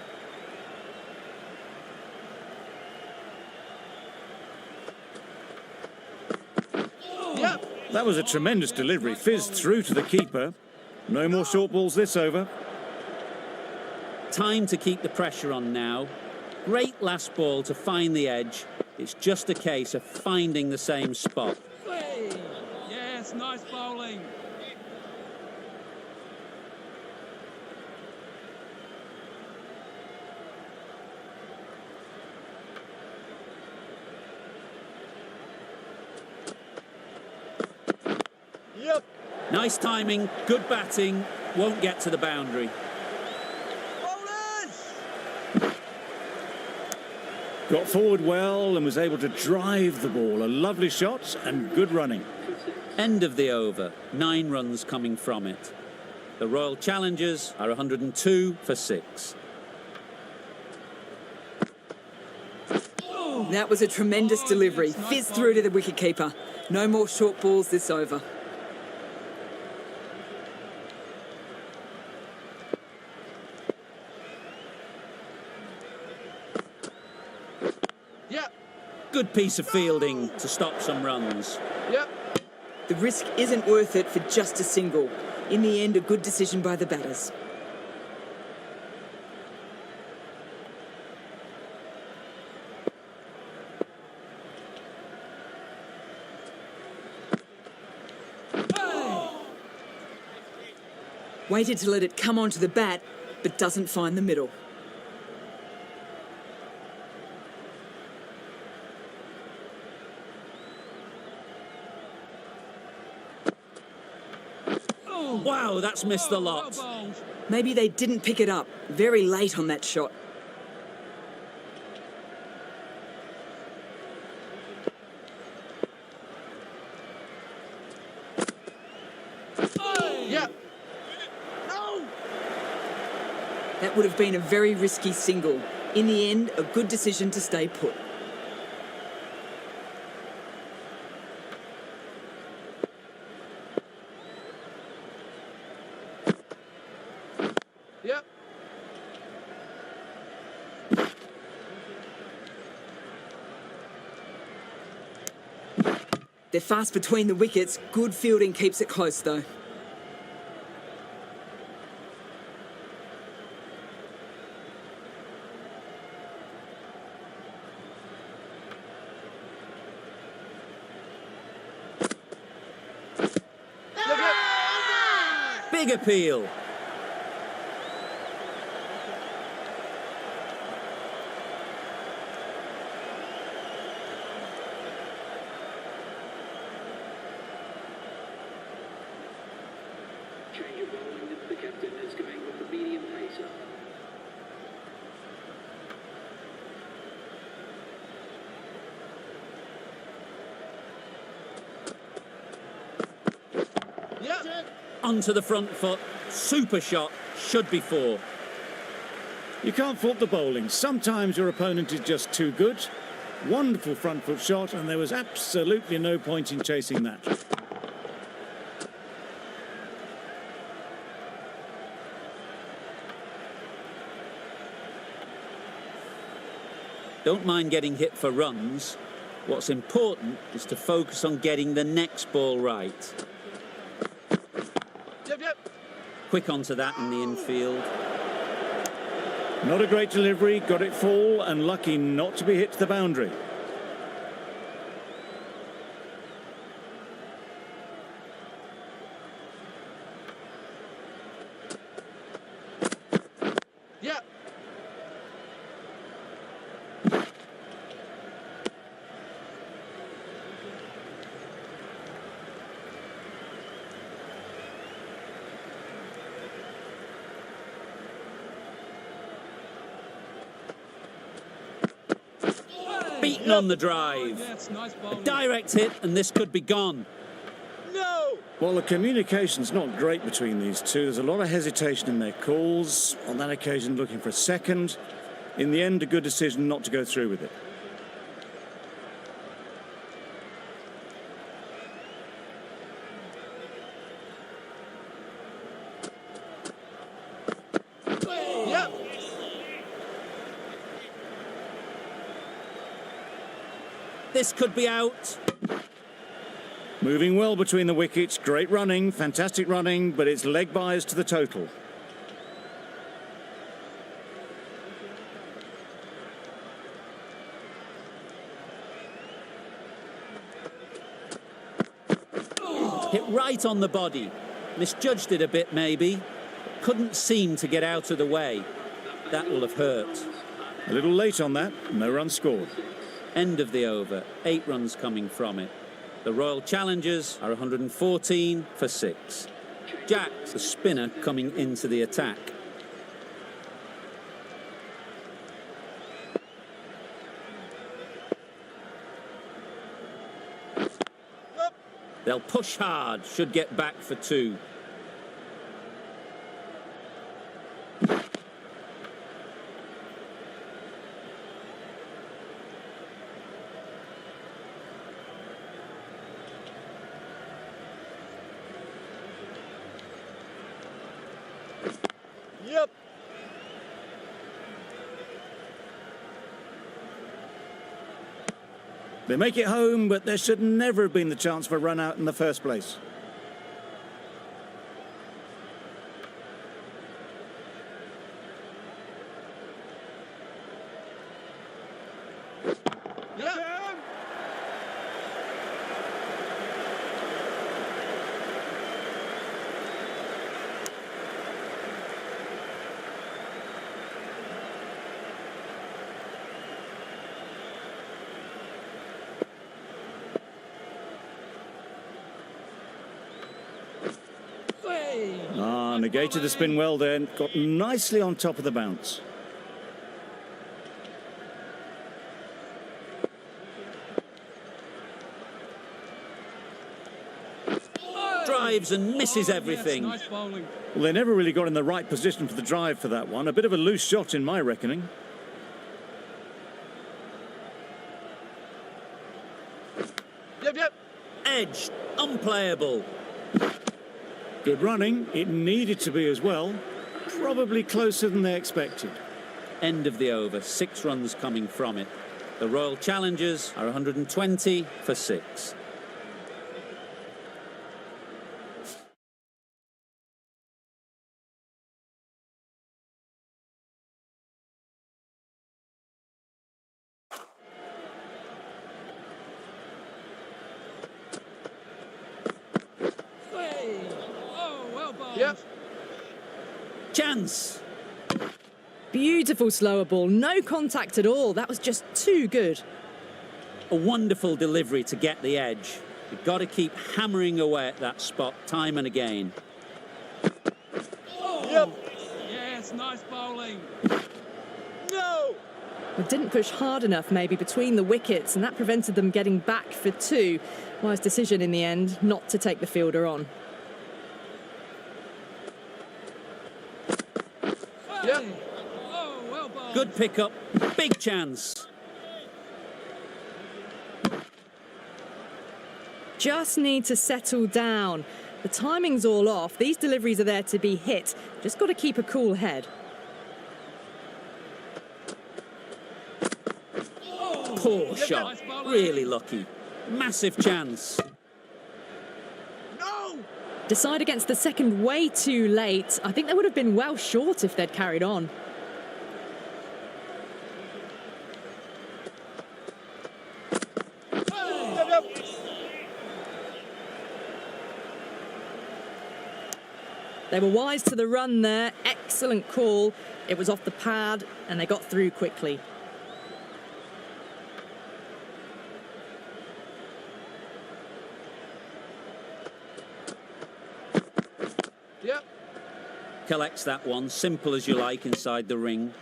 Yep. That was a tremendous delivery. Fizzed through to the keeper. No more short balls this over. Time to keep the pressure on now. Great last ball to find the edge. It's just a case of finding the same spot. Yes, nice bowling. Yep. Nice timing, good batting, won't get to the boundary. Bowlers! Got forward well and was able to drive the ball. A lovely shot and good running. End of the over, 9 runs coming from it. The Royal Challengers are 102 for 6. That was a tremendous delivery. Fizzed through to the wicketkeeper. No more short balls this over. Yep. Good piece of fielding to stop some runs. Yep. The risk isn't worth it for just a single. In the end, a good decision by the batters. Waited to let it come onto the bat, but doesn't find the middle. Wow, that's missed the Well lot. bowled. Maybe they didn't pick it up. Very late on that shot. Yep. No! That would have been a very risky single. In the end, a good decision to stay put. Yep. They're fast between the wickets. Good fielding keeps it close, though. Big appeal. Change of bowling. The captain is going with the medium pacer. Yep. Onto the front foot. Super shot. Should be 4. You can't fault the bowling. Sometimes your opponent is just too good. Wonderful front foot shot, and there was absolutely no point in chasing that. Don't mind getting hit for runs. What's important is to focus on getting the next ball right. Yep. Yep. Quick onto that in the infield. Not a great delivery, got it full and lucky not to be hit to the boundary. Yep. Beaten on the drive. Yes, nice bowling. Direct hit, and this could be gone. No! Well, the communication's not great between these two. There's a lot of hesitation in their calls. On that occasion, looking for a second. In the end, a good decision not to go through with it. This could be out. Moving well between the wickets, great running, fantastic running, but it's leg byes to the total. Hit right on the body. Misjudged it a bit, maybe. Couldn't seem to get out of the way. That will have hurt. A little late on that, no runs scored. End of the over, 8 runs coming from it. The Royal Challengers are 114 for 6. Jack, the spinner, coming into the attack. They'll push hard, should get back for 2. Yep. They make it home, but there should never have been the chance for a run out in the first place. Yep. Negated the spin well there, got nicely on top of the bounce. Drives and misses everything. Yes, nice bowling. Well, they never really got in the right position for the drive for that one. A bit of a loose shot in my reckoning. Yep. Edged, unplayable. Good running. It needed to be as well. Probably closer than they expected. End of the over, 6 runs coming from it. The Royal Challengers are 120 for 6. Oh, well bowled. Yep. Chance. Beautiful slower ball, no contact at all. That was just too good. A wonderful delivery to get the edge. You've got to keep hammering away at that spot time and again. Yep. Yes, nice bowling. No. Well, didn't push hard enough maybe between the wickets, and that prevented them getting back for 2. Wise decision in the end not to take the fielder on. Yep. Oh, well bowled. Good pickup, big chance. Just need to settle down. The timing's all off. These deliveries are there to be hit. Just got to keep a cool head. Poor shot, really lucky. Massive chance. No. Decide against the second way too late. I think they would have been well short if they'd carried on. Yep. They were wise to the run there. Excellent call. It was off the pad and they got through quickly. Yep. Collects that one, simple as you like inside the ring.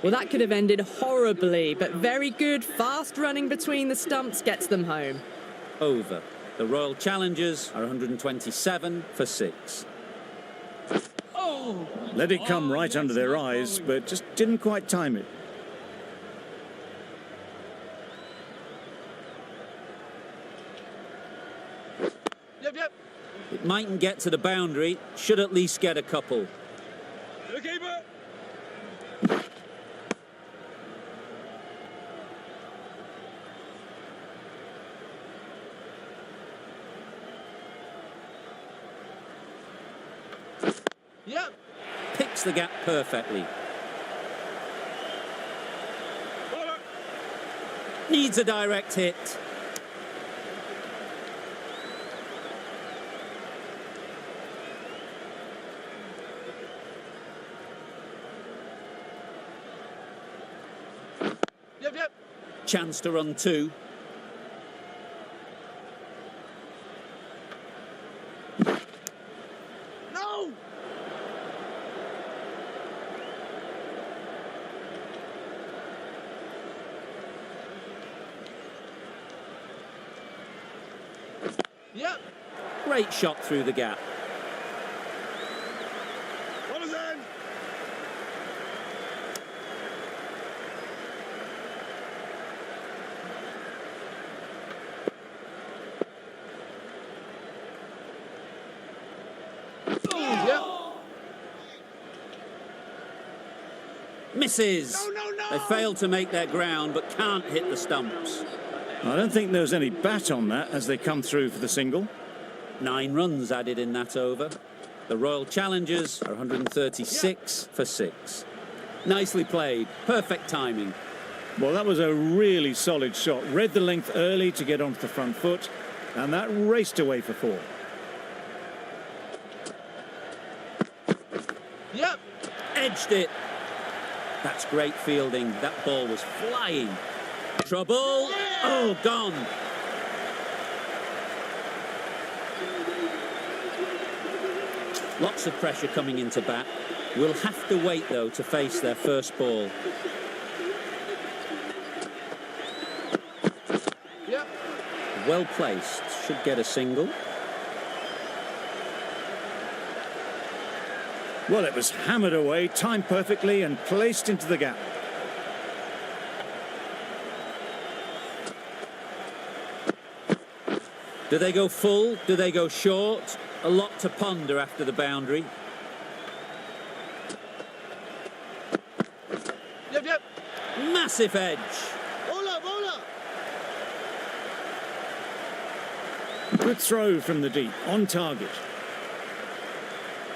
Well, that could have ended horribly, but very good. Fast running between the stumps gets them home. Over. The Royal Challengers are 127 for 6. Oh, Let it come right yes, under their nice eyes, bowling. but just didn't quite time it. Yep. It mightn't get to the boundary, should at least get a couple. The keeper. Yep. Picks the gap perfectly. Needs a direct hit. Yep, yep. Chance to run two. No! Yep. Great shot through the gap. What is that? Yep. Misses. No. They failed to make their ground, but can't hit the stumps. I don't think there was any bat on that as they come through for the single. 9 runs added in that over. The Royal Challengers are 136 for 6. Nicely played. Perfect timing. Well, that was a really solid shot. Read the length early to get onto the front foot, and that raced away for 4. Yep. Edged it. That's great fielding. That ball was flying. Trouble. Oh, gone. Lots of pressure coming into bat. We'll have to wait, though, to face their first ball. Yep. Well placed. Should get a single. Well, it was hammered away, timed perfectly and placed into the gap. Do they go full? Do they go short? A lot to ponder after the boundary. Yep. Massive edge. Bola. Good throw from the deep, on target.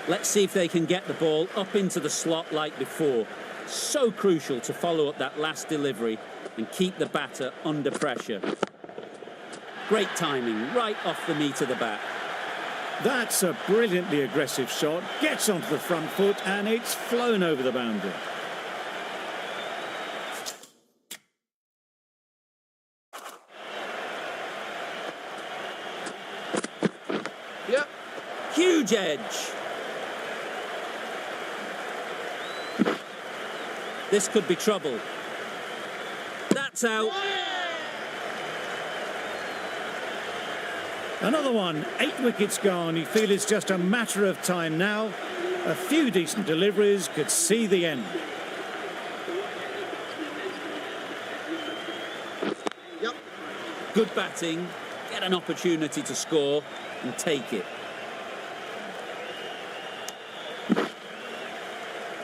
Let's see if they can get the ball up into the slot like before. So crucial to follow up that last delivery and keep the batter under pressure. Great timing, right off the meat of the bat. That's a brilliantly aggressive shot. Gets onto the front foot and it's flown over the boundary. Yep. Huge edge. This could be trouble. That's out. Another one, 8 wickets gone. You feel it's just a matter of time now. A few decent deliveries could see the end. Yep. Good batting. Get an opportunity to score and take it.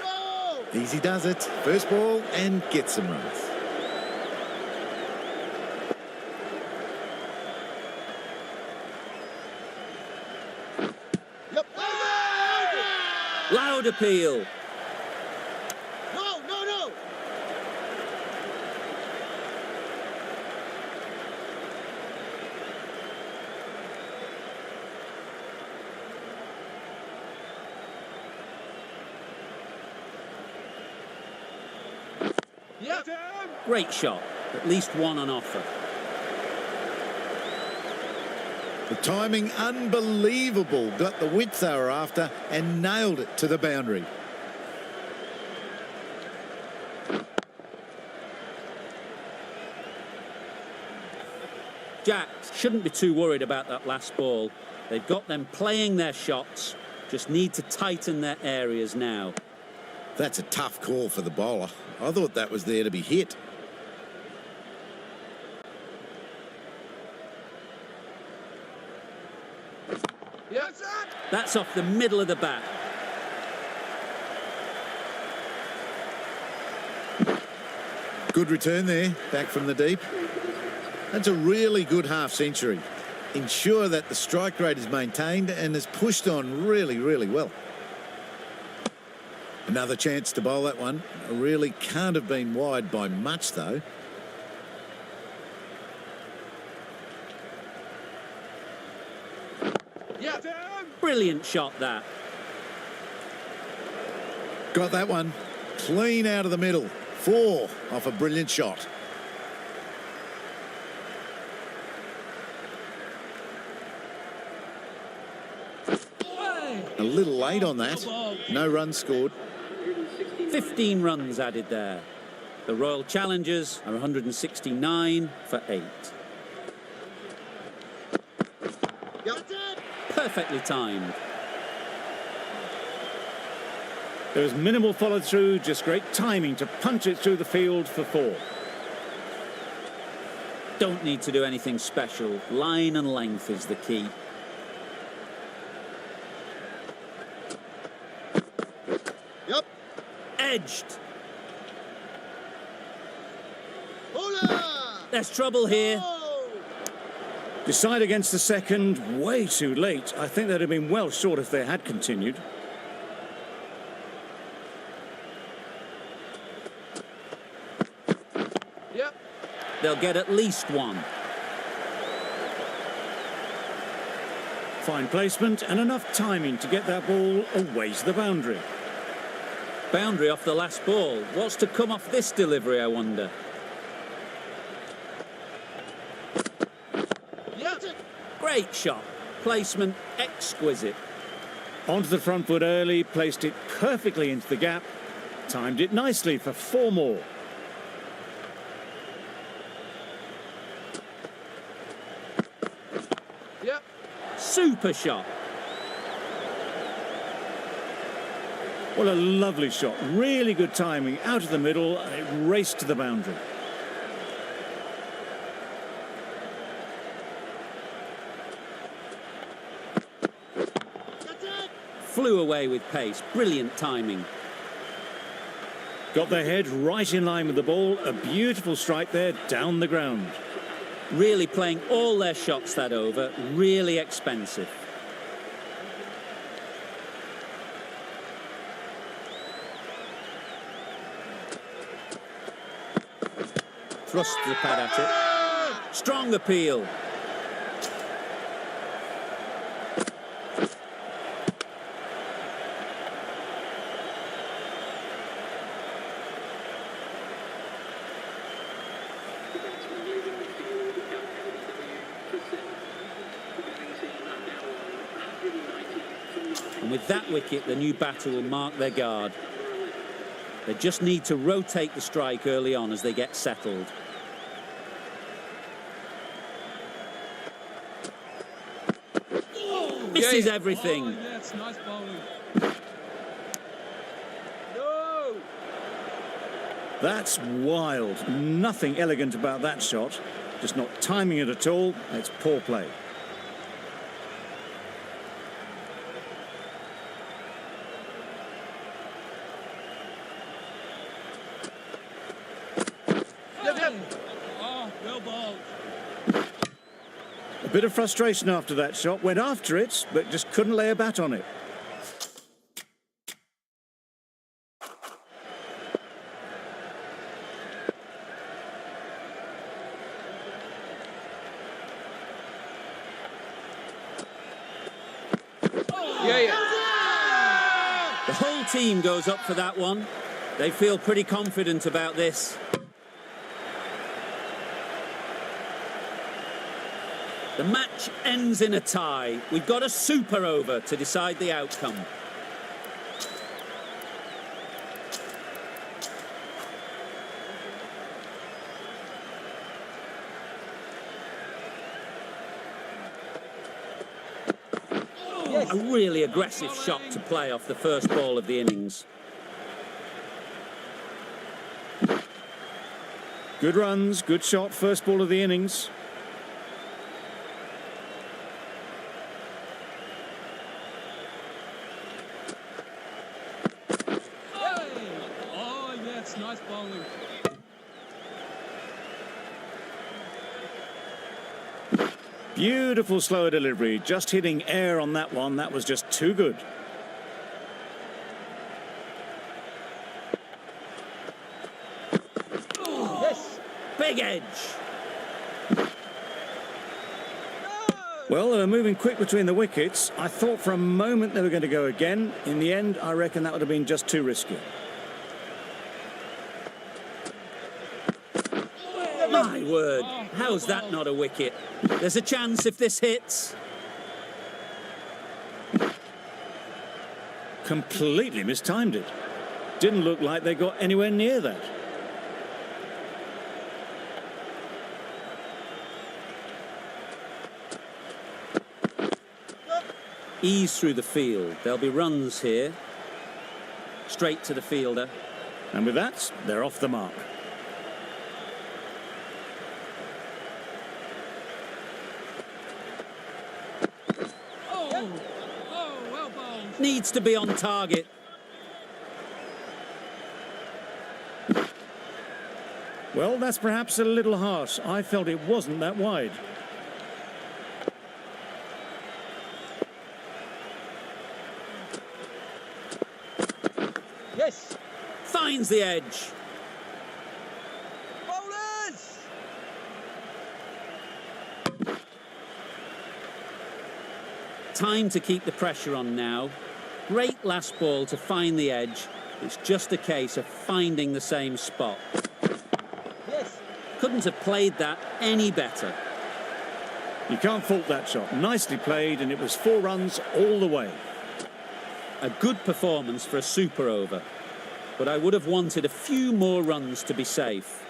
No! Easy does it. First ball and gets some runs. Yep. Loud appeal. No. Yep. Great shot. At least one on offer. The timing unbelievable. Got the width they were after and nailed it to the boundary. Jacks shouldn't be too worried about that last ball. They've got them playing their shots. Just need to tighten their areas now. That's a tough call for the bowler. I thought that was there to be hit. Yep. That's off the middle of the bat. Good return there, back from the deep. That's a really good half century. Ensure that the strike rate is maintained and is pushed on really, really well. Another chance to bowl that one. Really can't have been wide by much, though. Yeah. Brilliant shot, that. Got that one. Clean out of the middle. 4 off a brilliant shot. A little late on that. No runs scored. 15 runs added there. The Royal Challengers are 169 for 8. Perfectly timed. There was minimal follow-through, just great timing to punch it through the field for 4. Don't need to do anything special. Line and length is the key. Yep. Edged. Bowler! There's trouble here. Decide against the second, way too late. I think they'd have been well short if they had continued. Yep. They'll get at least 1. Fine placement and enough timing to get that ball away to the boundary. Boundary off the last ball. What's to come off this delivery, I wonder? Great shot. Placement exquisite. Onto the front foot early, placed it perfectly into the gap. Timed it nicely for 4 more. Yep. Super shot. What a lovely shot. Really good timing. Out of the middle, and it raced to the boundary. Flew away with pace. Brilliant timing. Got their head right in line with the ball. A beautiful strike there down the ground. Really playing all their shots that over. Really expensive. Thrust the pad at it. Strong appeal. And with that wicket, the new batter will mark their guard. They just need to rotate the strike early on as they get settled. Misses everything. Oh, yes, nice bowling. No! That's wild. Nothing elegant about that shot. Just not timing it at all. It's poor play. Oh, well bowled. A bit of frustration after that shot. Went after it, but just couldn't lay a bat on it. The whole team goes up for that one. They feel pretty confident about this. The match ends in a tie. We've got a super over to decide the outcome. A really aggressive shot to play off the first ball of the innings. Good runs, good shot, first ball of the innings. Oh, yes, nice bowling. Beautiful slower delivery, just hitting air on that one. That was just too good. Leg edge. Well, they were moving quick between the wickets. I thought for a moment they were going to go again. In the end, I reckon that would have been just too risky. My word, how's that not a wicket? There's a chance if this hits. Completely mistimed it. Didn't look like they got anywhere near that. Ease through the field. There'll be runs here. Straight to the fielder. And with that, they're off the mark. Oh, well bowled. Needs to be on target. Well, that's perhaps a little harsh. I felt it wasn't that wide. Yes. Finds the edge. Bowlers. Time to keep the pressure on now. Great last ball to find the edge. It's just a case of finding the same spot. Yes. Couldn't have played that any better. You can't fault that shot. Nicely played, and it was 4 runs all the way. A good performance for a super over, but I would have wanted a few more runs to be safe.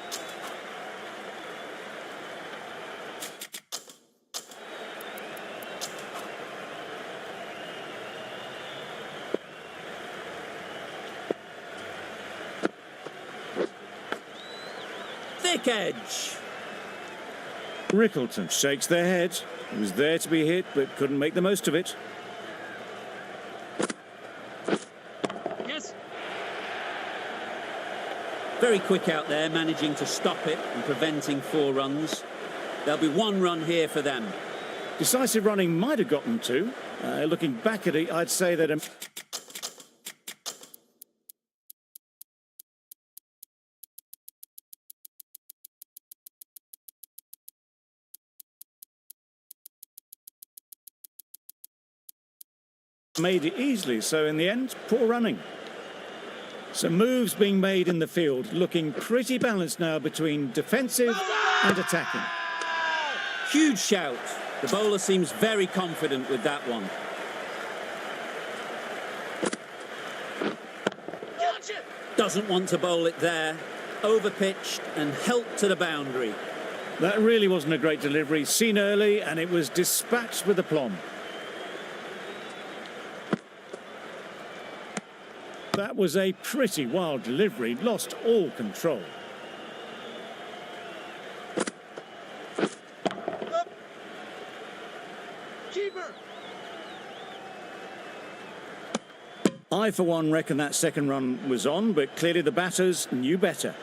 Thick edge. Rickleton shakes their head. He was there to be hit, but couldn't make the most of it. Yes. Very quick out there, managing to stop it and preventing 4 runs. There'll be 1 run here for them. Decisive running might have gotten 2. Looking back at it, I'd say that... made it easily, so in the end, poor running. Some moves being made in the field, looking pretty balanced now between defensive and attacking. Huge shout. The bowler seems very confident with that one. Doesn't want to bowl it there. Overpitched and helped to the boundary. That really wasn't a great delivery, seen early, and it was dispatched with aplomb. That was a pretty wild delivery, lost all control. Keeper. I, for one, reckon that second run was on, but clearly the batters knew better.